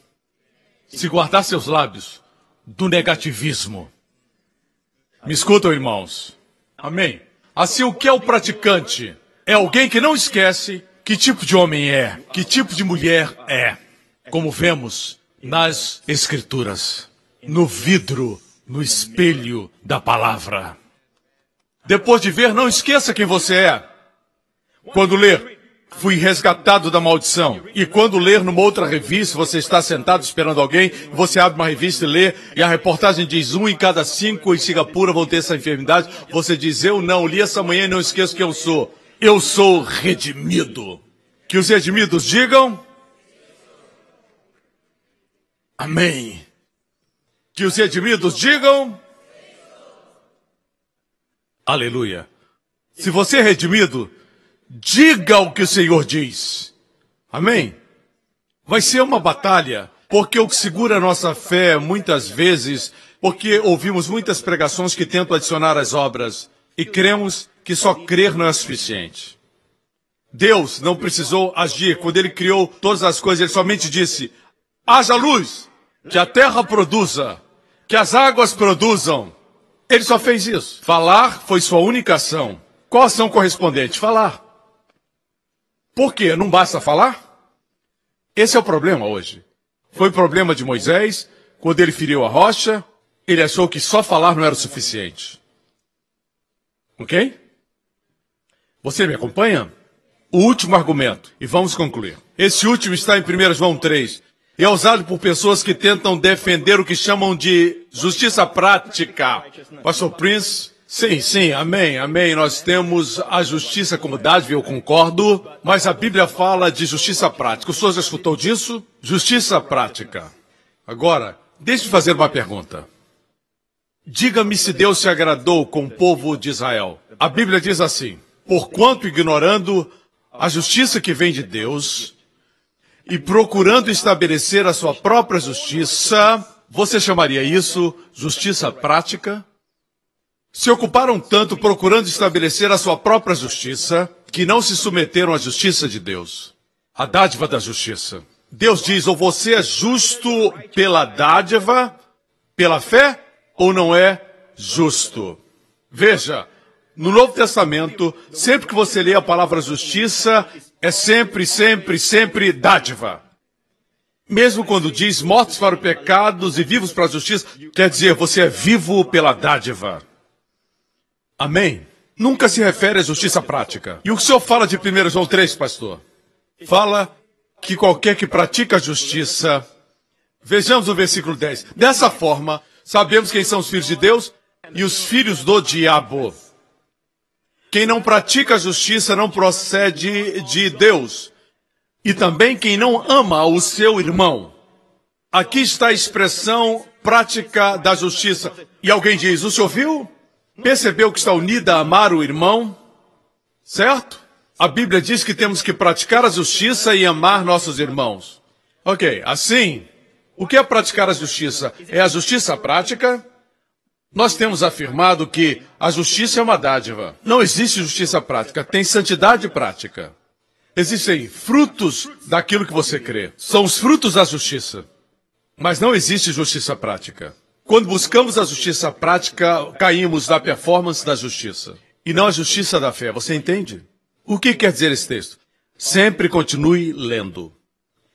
Se guardar seus lábios do negativismo. Me escutam, irmãos. Amém? Assim, o que é o praticante? É alguém que não esquece que tipo de homem é, que tipo de mulher é. Como vemos nas Escrituras, no vidro, no espelho da palavra. Depois de ver, não esqueça quem você é. Quando ler: fui resgatado da maldição. E quando ler numa outra revista, você está sentado esperando alguém, você abre uma revista e lê, e a reportagem diz: 1 em cada 5 em Singapura vão ter essa enfermidade. Você diz: eu não, li essa manhã e não esqueço quem eu sou. Eu sou redimido. Que os redimidos digam: amém. Que os redimidos digam: aleluia. Se você é redimido, diga o que o Senhor diz. Amém? Vai ser uma batalha, porque o que segura a nossa fé muitas vezes, porque ouvimos muitas pregações que tentam adicionar as obras, e cremos que só crer não é suficiente. Deus não precisou agir. Quando ele criou todas as coisas, ele somente disse: haja luz, que a terra produza, que as águas produzam. Ele só fez isso. Falar foi sua única ação. Qual ação correspondente? Falar. Por quê? Não basta falar? Esse é o problema hoje. Foi o problema de Moisés, quando ele feriu a rocha, ele achou que só falar não era o suficiente. Ok? Você me acompanha? O último argumento, e vamos concluir. Esse último está em 1 João 3. E é usado por pessoas que tentam defender o que chamam de justiça prática. Pastor Prince, sim, amém. Nós temos a justiça como dádiva, eu concordo, mas a Bíblia fala de justiça prática. O senhor já escutou disso? Justiça prática. Agora, deixe-me fazer uma pergunta. Diga-me se Deus se agradou com o povo de Israel. A Bíblia diz assim: porquanto ignorando a justiça que vem de Deus e procurando estabelecer a sua própria justiça, você chamaria isso justiça prática? Se ocuparam tanto procurando estabelecer a sua própria justiça, que não se submeteram à justiça de Deus, a dádiva da justiça. Deus diz: ou você é justo pela dádiva, pela fé, ou não é justo. Veja, no Novo Testamento, sempre que você lê a palavra justiça, é sempre dádiva. Mesmo quando diz mortos para os pecados e vivos para a justiça, quer dizer, você é vivo pela dádiva. Amém? Nunca se refere à justiça prática. E o que o senhor fala de 1 João 3, pastor? Fala que qualquer que pratica a justiça... Vejamos o versículo 10. Dessa forma, sabemos quem são os filhos de Deus e os filhos do diabo. Quem não pratica a justiça não procede de Deus. E também quem não ama o seu irmão. Aqui está a expressão prática da justiça. E alguém diz: o senhor viu? Percebeu que está unida a amar o irmão? Certo? A Bíblia diz que temos que praticar a justiça e amar nossos irmãos. Ok, assim, o que é praticar a justiça? É a justiça prática? Nós temos afirmado que a justiça é uma dádiva. Não existe justiça prática, tem santidade prática. Existem frutos daquilo que você crê. São os frutos da justiça. Mas não existe justiça prática. Quando buscamos a justiça prática, caímos na performance da justiça. E não a justiça da fé, você entende? O que quer dizer esse texto? Sempre continue lendo.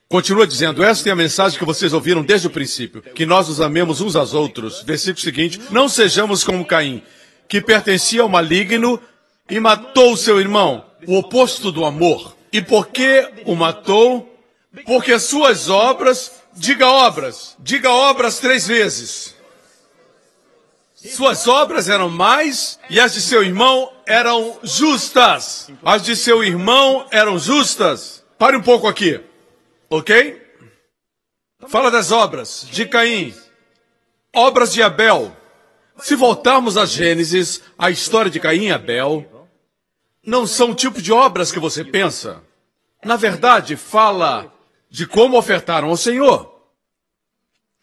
Continua dizendo: esta é a mensagem que vocês ouviram desde o princípio, que nós nos amemos uns aos outros. Versículo seguinte: não sejamos como Caim, que pertencia ao maligno e matou seu irmão, o oposto do amor. E por que o matou? Porque suas obras, diga obras 3 vezes. Suas obras eram mais e as de seu irmão eram justas. As de seu irmão eram justas. Pare um pouco aqui. Ok? Fala das obras de Caim. Obras de Abel. Se voltarmos a Gênesis, a história de Caim e Abel não são o tipo de obras que você pensa. Na verdade, fala de como ofertaram ao Senhor.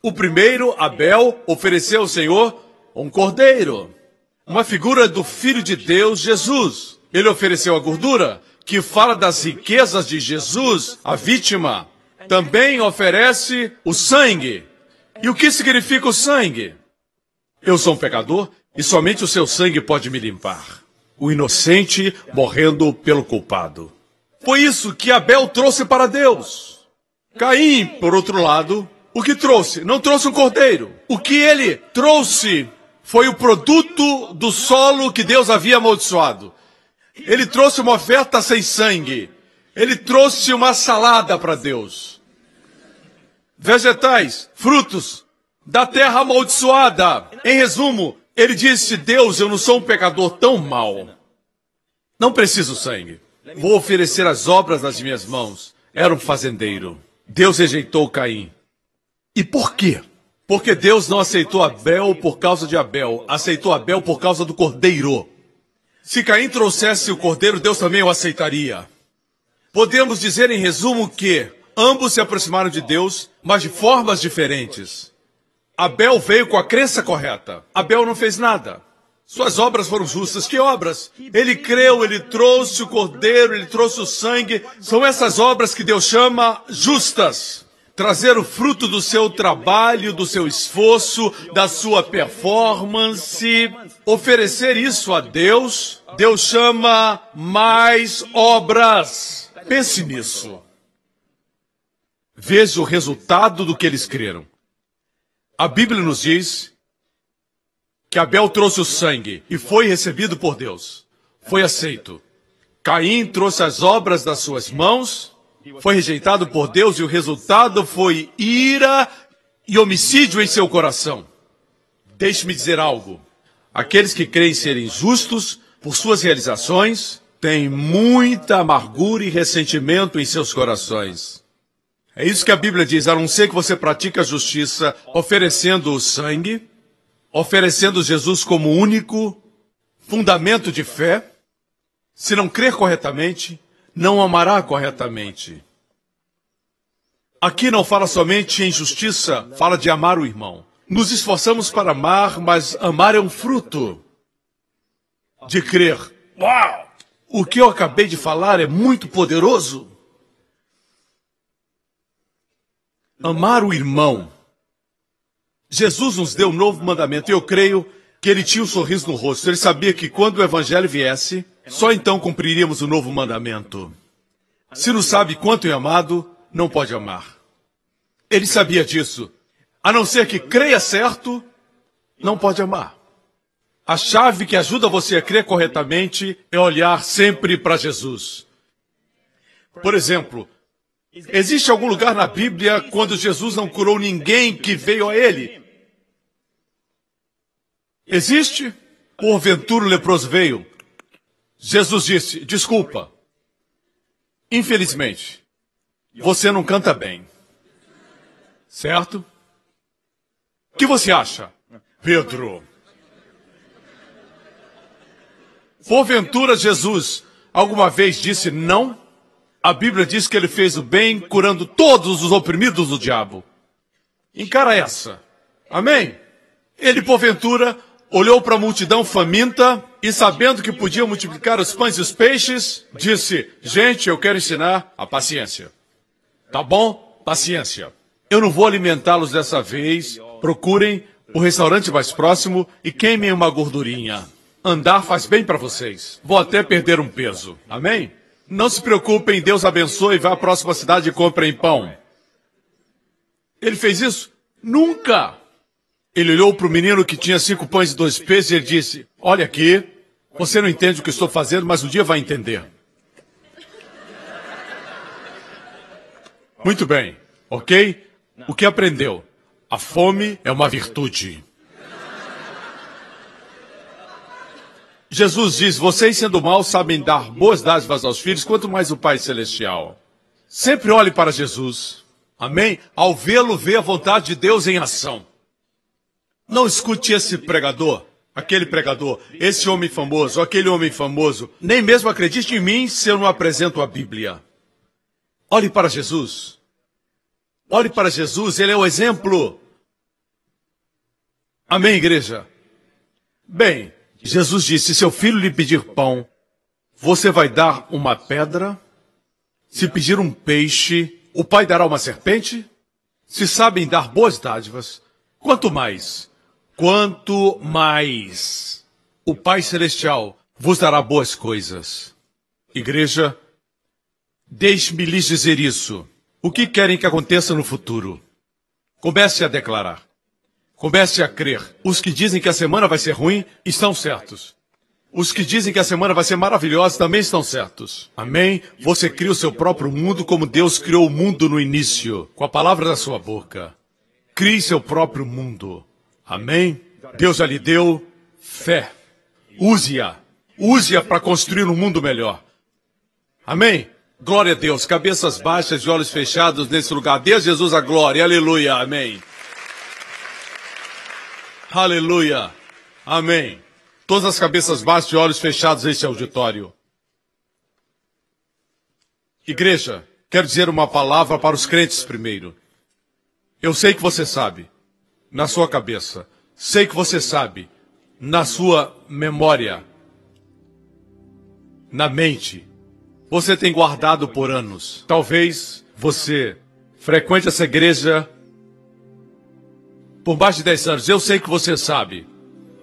O primeiro, Abel, ofereceu ao Senhor um cordeiro, uma figura do Filho de Deus, Jesus. Ele ofereceu a gordura, que fala das riquezas de Jesus, a vítima. Também oferece o sangue. E o que significa o sangue? Eu sou um pecador e somente o seu sangue pode me limpar. O inocente morrendo pelo culpado. Foi isso que Abel trouxe para Deus. Caim, por outro lado, o que trouxe? Não trouxe um cordeiro. O que ele trouxe foi o produto do solo que Deus havia amaldiçoado. Ele trouxe uma oferta sem sangue. Ele trouxe uma salada para Deus. Vegetais, frutos da terra amaldiçoada. Em resumo, ele disse: Deus, eu não sou um pecador tão mau. Não preciso sangue. Vou oferecer as obras das minhas mãos. Era um fazendeiro. Deus rejeitou Caim. E por quê? Porque Deus não aceitou Abel por causa de Abel. Aceitou Abel por causa do cordeiro. Se Caim trouxesse o cordeiro, Deus também o aceitaria. Podemos dizer em resumo que ambos se aproximaram de Deus, mas de formas diferentes. Abel veio com a crença correta. Abel não fez nada. Suas obras foram justas. Que obras? Ele creu, ele trouxe o cordeiro, ele trouxe o sangue. São essas obras que Deus chama justas. Trazer o fruto do seu trabalho, do seu esforço, da sua performance. Oferecer isso a Deus. Deus chama mais obras. Pense nisso. Veja o resultado do que eles creram. A Bíblia nos diz que Abel trouxe o sangue e foi recebido por Deus. Foi aceito. Caim trouxe as obras das suas mãos, foi rejeitado por Deus e o resultado foi ira e homicídio em seu coração. Deixe-me dizer algo. Aqueles que creem serem justos por suas realizações têm muita amargura e ressentimento em seus corações. É isso que a Bíblia diz, a não ser que você pratique a justiça oferecendo o sangue, oferecendo Jesus como único fundamento de fé. Se não crer corretamente, não amará corretamente. Aqui não fala somente em justiça, fala de amar o irmão. Nos esforçamos para amar, mas amar é um fruto de crer. Uau! O que eu acabei de falar é muito poderoso. Amar o irmão. Jesus nos deu um novo mandamento e eu creio que ele tinha um sorriso no rosto. Ele sabia que quando o evangelho viesse, só então cumpriríamos o novo mandamento. Se não sabe quanto é amado, não pode amar. Ele sabia disso. A não ser que creia certo, não pode amar. A chave que ajuda você a crer corretamente é olhar sempre para Jesus. Por exemplo, existe algum lugar na Bíblia quando Jesus não curou ninguém que veio a ele? Existe? Porventura o leproso veio. Jesus disse, desculpa. Infelizmente, você não canta bem. Certo? O que você acha, Pedro? Porventura Jesus alguma vez disse não? A Bíblia diz que ele fez o bem, curando todos os oprimidos do diabo. Encara essa. Amém? Ele, porventura, olhou para a multidão faminta e, sabendo que podia multiplicar os pães e os peixes, disse, gente, eu quero ensinar a paciência. Tá bom? Paciência. Eu não vou alimentá-los dessa vez. Procurem o restaurante mais próximo e queimem uma gordurinha. Andar faz bem para vocês. Vou até perder um peso. Amém? Não se preocupem, Deus abençoe, vá à próxima cidade e comprem pão. Ele fez isso? Nunca! Ele olhou para o menino que tinha 5 pães e 2 peixes e ele disse, olha aqui, você não entende o que estou fazendo, mas um dia vai entender. Muito bem, ok? O que aprendeu? A fome é uma virtude. Jesus diz, vocês sendo maus sabem dar boas dádivas aos filhos, quanto mais o Pai Celestial. Sempre olhe para Jesus. Amém? Ao vê-lo, vê a vontade de Deus em ação. Não escute esse pregador, aquele pregador, esse homem famoso, aquele homem famoso. Nem mesmo acredite em mim se eu não apresento a Bíblia. Olhe para Jesus. Olhe para Jesus, ele é o exemplo. Amém, igreja? Bem, Jesus disse, se seu filho lhe pedir pão, você vai dar uma pedra? Se pedir um peixe, o pai dará uma serpente? Se sabem dar boas dádivas, quanto mais o Pai Celestial vos dará boas coisas. Igreja, deixe-me lhes dizer isso. O que querem que aconteça no futuro? Comece a declarar. Comece a crer. Os que dizem que a semana vai ser ruim, estão certos. Os que dizem que a semana vai ser maravilhosa, também estão certos. Amém? Você cria o seu próprio mundo como Deus criou o mundo no início, com a palavra da sua boca. Crie seu próprio mundo. Amém? Deus já lhe deu fé. Use-a. Use-a para construir um mundo melhor. Amém? Glória a Deus. Cabeças baixas e olhos fechados nesse lugar. Dê a Jesus a glória. Aleluia. Amém. Aleluia. Amém. Todas as cabeças baixas e olhos fechados nesse auditório. Igreja, quero dizer uma palavra para os crentes primeiro. Eu sei que você sabe, na sua cabeça, sei que você sabe, na sua memória, na mente. Você tem guardado por anos. Talvez você frequente essa igreja por mais de 10 anos. Eu sei que você sabe.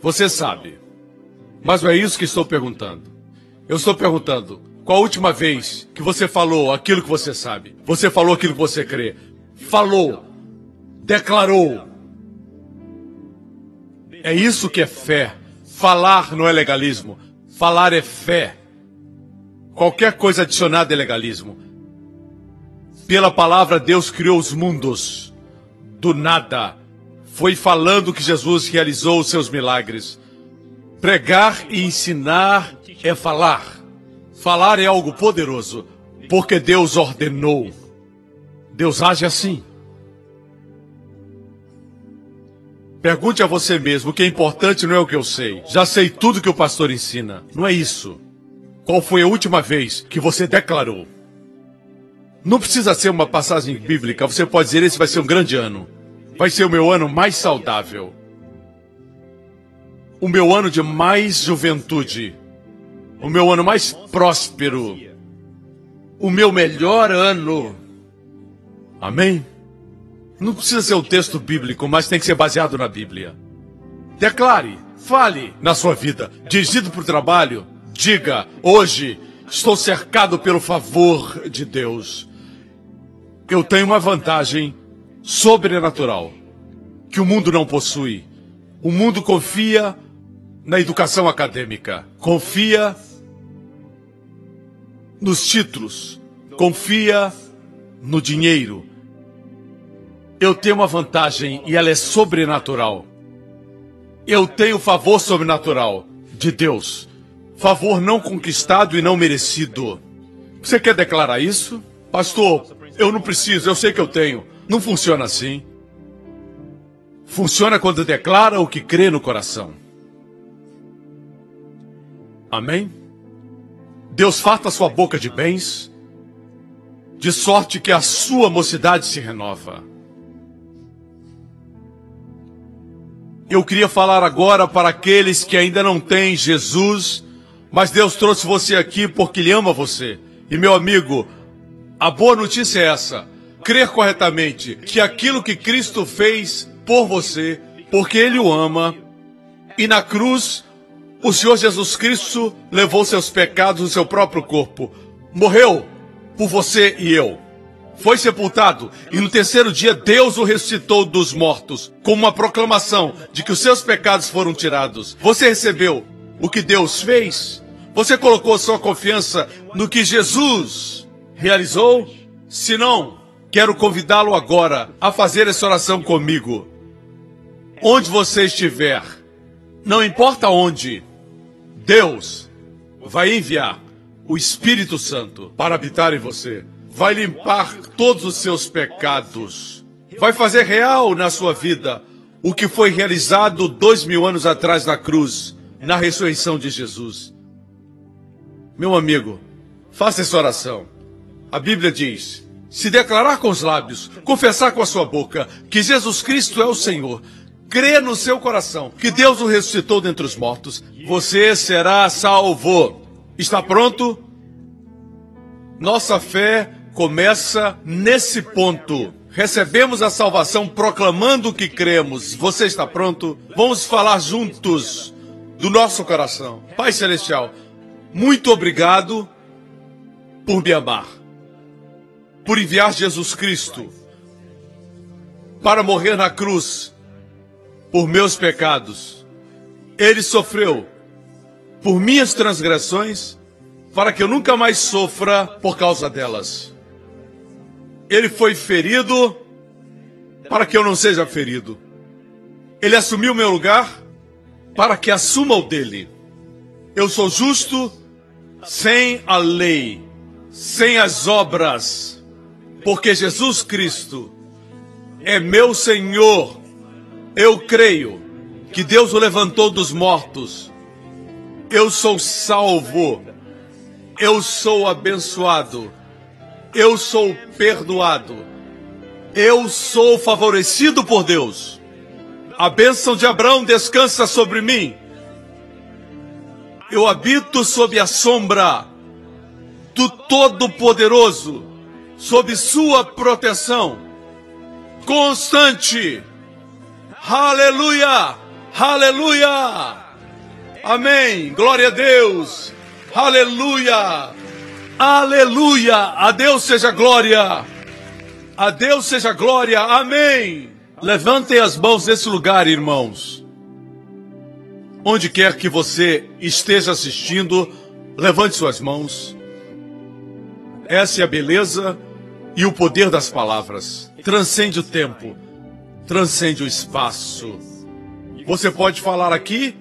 Você sabe. Mas não é isso que estou perguntando. Eu estou perguntando, qual a última vez que você falou aquilo que você sabe? Você falou aquilo que você crê. Falou. Declarou. É isso que é fé. Falar não é legalismo. Falar é fé. Qualquer coisa adicionada é legalismo. Pela palavra, Deus criou os mundos. Do nada. Foi falando que Jesus realizou os seus milagres. Pregar e ensinar é falar. Falar é algo poderoso, porque Deus ordenou. Deus age assim. Pergunte a você mesmo, o que é importante não é o que eu sei. Já sei tudo que o pastor ensina. Não é isso. Qual foi a última vez que você declarou? Não precisa ser uma passagem bíblica. Você pode dizer, esse vai ser um grande ano. Vai ser o meu ano mais saudável. O meu ano de mais juventude. O meu ano mais próspero. O meu melhor ano. Amém? Não precisa ser um texto bíblico, mas tem que ser baseado na Bíblia. Declare, fale na sua vida. Dirigido para o trabalho, diga, hoje estou cercado pelo favor de Deus. Eu tenho uma vantagem sobrenatural que o mundo não possui. O mundo confia na educação acadêmica, confia nos títulos, confia no dinheiro. Eu tenho uma vantagem e ela é sobrenatural. Eu tenho favor sobrenatural de Deus. Favor não conquistado e não merecido. Você quer declarar isso? Pastor, eu não preciso, eu sei que eu tenho. Não funciona assim. Funciona quando declara o que crê no coração. Amém? Deus farta sua boca de bens, de sorte que a sua mocidade se renova. Eu queria falar agora para aqueles que ainda não têm Jesus, mas Deus trouxe você aqui porque Ele ama você. E meu amigo, a boa notícia é essa. Crer corretamente que aquilo que Cristo fez por você, porque Ele o ama, e na cruz, o Senhor Jesus Cristo levou seus pecados no seu próprio corpo. Morreu por você e eu. Foi sepultado e no terceiro dia Deus o ressuscitou dos mortos, como uma proclamação de que os seus pecados foram tirados. Você recebeu o que Deus fez? Você colocou sua confiança no que Jesus realizou? Se não, quero convidá-lo agora a fazer essa oração comigo. Onde você estiver, não importa onde, Deus vai enviar o Espírito Santo para habitar em você. Vai limpar todos os seus pecados. Vai fazer real na sua vida o que foi realizado 2000 anos atrás na cruz, na ressurreição de Jesus. Meu amigo, faça essa oração. A Bíblia diz, se declarar com os lábios, confessar com a sua boca que Jesus Cristo é o Senhor, crer no seu coração que Deus o ressuscitou dentre os mortos, você será salvo. Está pronto? Nossa fé começa nesse ponto. Recebemos a salvação proclamando que cremos. Você está pronto? Vamos falar juntos do nosso coração. Pai Celestial, muito obrigado por me amar, por enviar Jesus Cristo para morrer na cruz por meus pecados. Ele sofreu por minhas transgressões para que eu nunca mais sofra por causa delas. Ele foi ferido para que eu não seja ferido. Ele assumiu meu lugar para que assuma o dele. Eu sou justo sem a lei, sem as obras, porque Jesus Cristo é meu Senhor. Eu creio que Deus o levantou dos mortos. Eu sou salvo. Eu sou abençoado. Eu sou perdoado. Eu sou favorecido por Deus. A bênção de Abraão descansa sobre mim. Eu habito sob a sombra do Todo-Poderoso, sob sua proteção constante. Aleluia! Aleluia! Amém! Glória a Deus! Aleluia! Aleluia! A Deus seja glória! A Deus seja glória! Amém! Levantem as mãos nesse lugar, irmãos. Onde quer que você esteja assistindo, levante suas mãos. Essa é a beleza e o poder das palavras. Transcende o tempo, transcende o espaço. Você pode falar aqui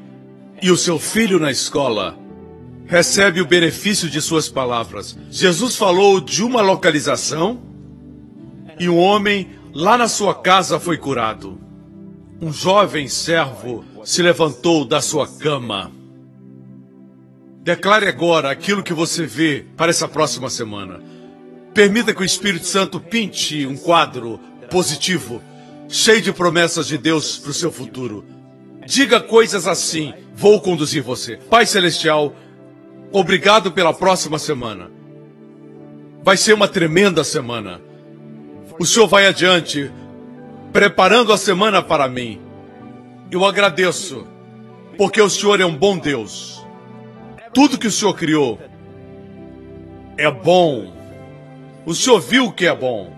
e o seu filho na escola recebe o benefício de suas palavras. Jesus falou de uma localização e um homem lá na sua casa foi curado. Um jovem servo se levantou da sua cama. Declare agora aquilo que você vê para essa próxima semana. Permita que o Espírito Santo pinte um quadro positivo, cheio de promessas de Deus para o seu futuro. Diga coisas assim: vou conduzir você. Pai Celestial, obrigado pela próxima semana. Vai ser uma tremenda semana. O Senhor vai adiante, preparando a semana para mim. Eu agradeço, porque o Senhor é um bom Deus. Tudo que o Senhor criou é bom. O Senhor viu que é bom,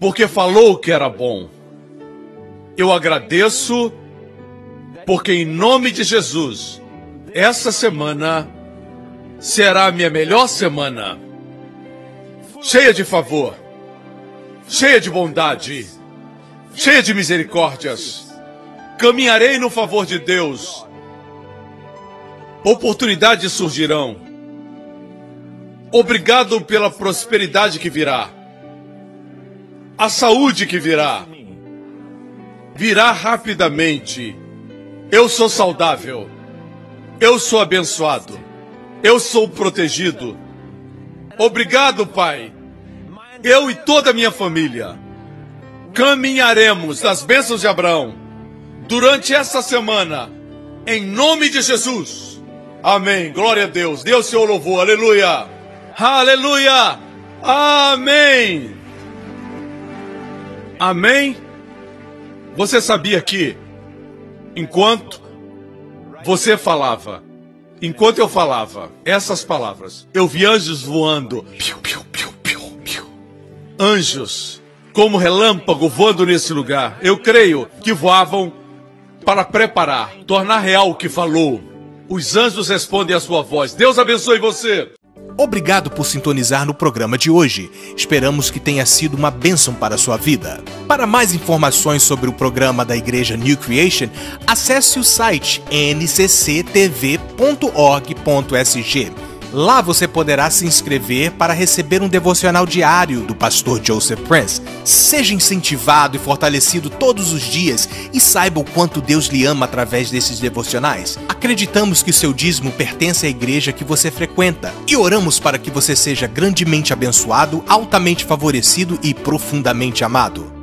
porque falou que era bom. Eu agradeço, porque em nome de Jesus, essa semana será a minha melhor semana. Cheia de favor, cheia de bondade, cheia de misericórdias. Caminharei no favor de Deus. Oportunidades surgirão. Obrigado pela prosperidade que virá. A saúde que virá. Virá rapidamente. Eu sou saudável. Eu sou abençoado. Eu sou protegido. Obrigado, Pai. Eu e toda a minha família caminharemos nas bênçãos de Abraão durante essa semana, em nome de Jesus. Amém. Glória a Deus. Deus seu louvor. Aleluia. Aleluia. Amém. Amém. Você sabia que, enquanto você falava, enquanto eu falava essas palavras, eu vi anjos voando. Piu, piu, piu, piu, piu. Anjos, como relâmpago, voando nesse lugar. Eu creio que voavam para preparar, tornar real o que falou. Os anjos respondem à sua voz. Deus abençoe você. Obrigado por sintonizar no programa de hoje. Esperamos que tenha sido uma bênção para a sua vida. Para mais informações sobre o programa da Igreja New Creation, acesse o site ncctv.org.sg. Lá você poderá se inscrever para receber um devocional diário do pastor Joseph Prince. Seja incentivado e fortalecido todos os dias e saiba o quanto Deus lhe ama através desses devocionais. Acreditamos que seu dízimo pertence à igreja que você frequenta e oramos para que você seja grandemente abençoado, altamente favorecido e profundamente amado.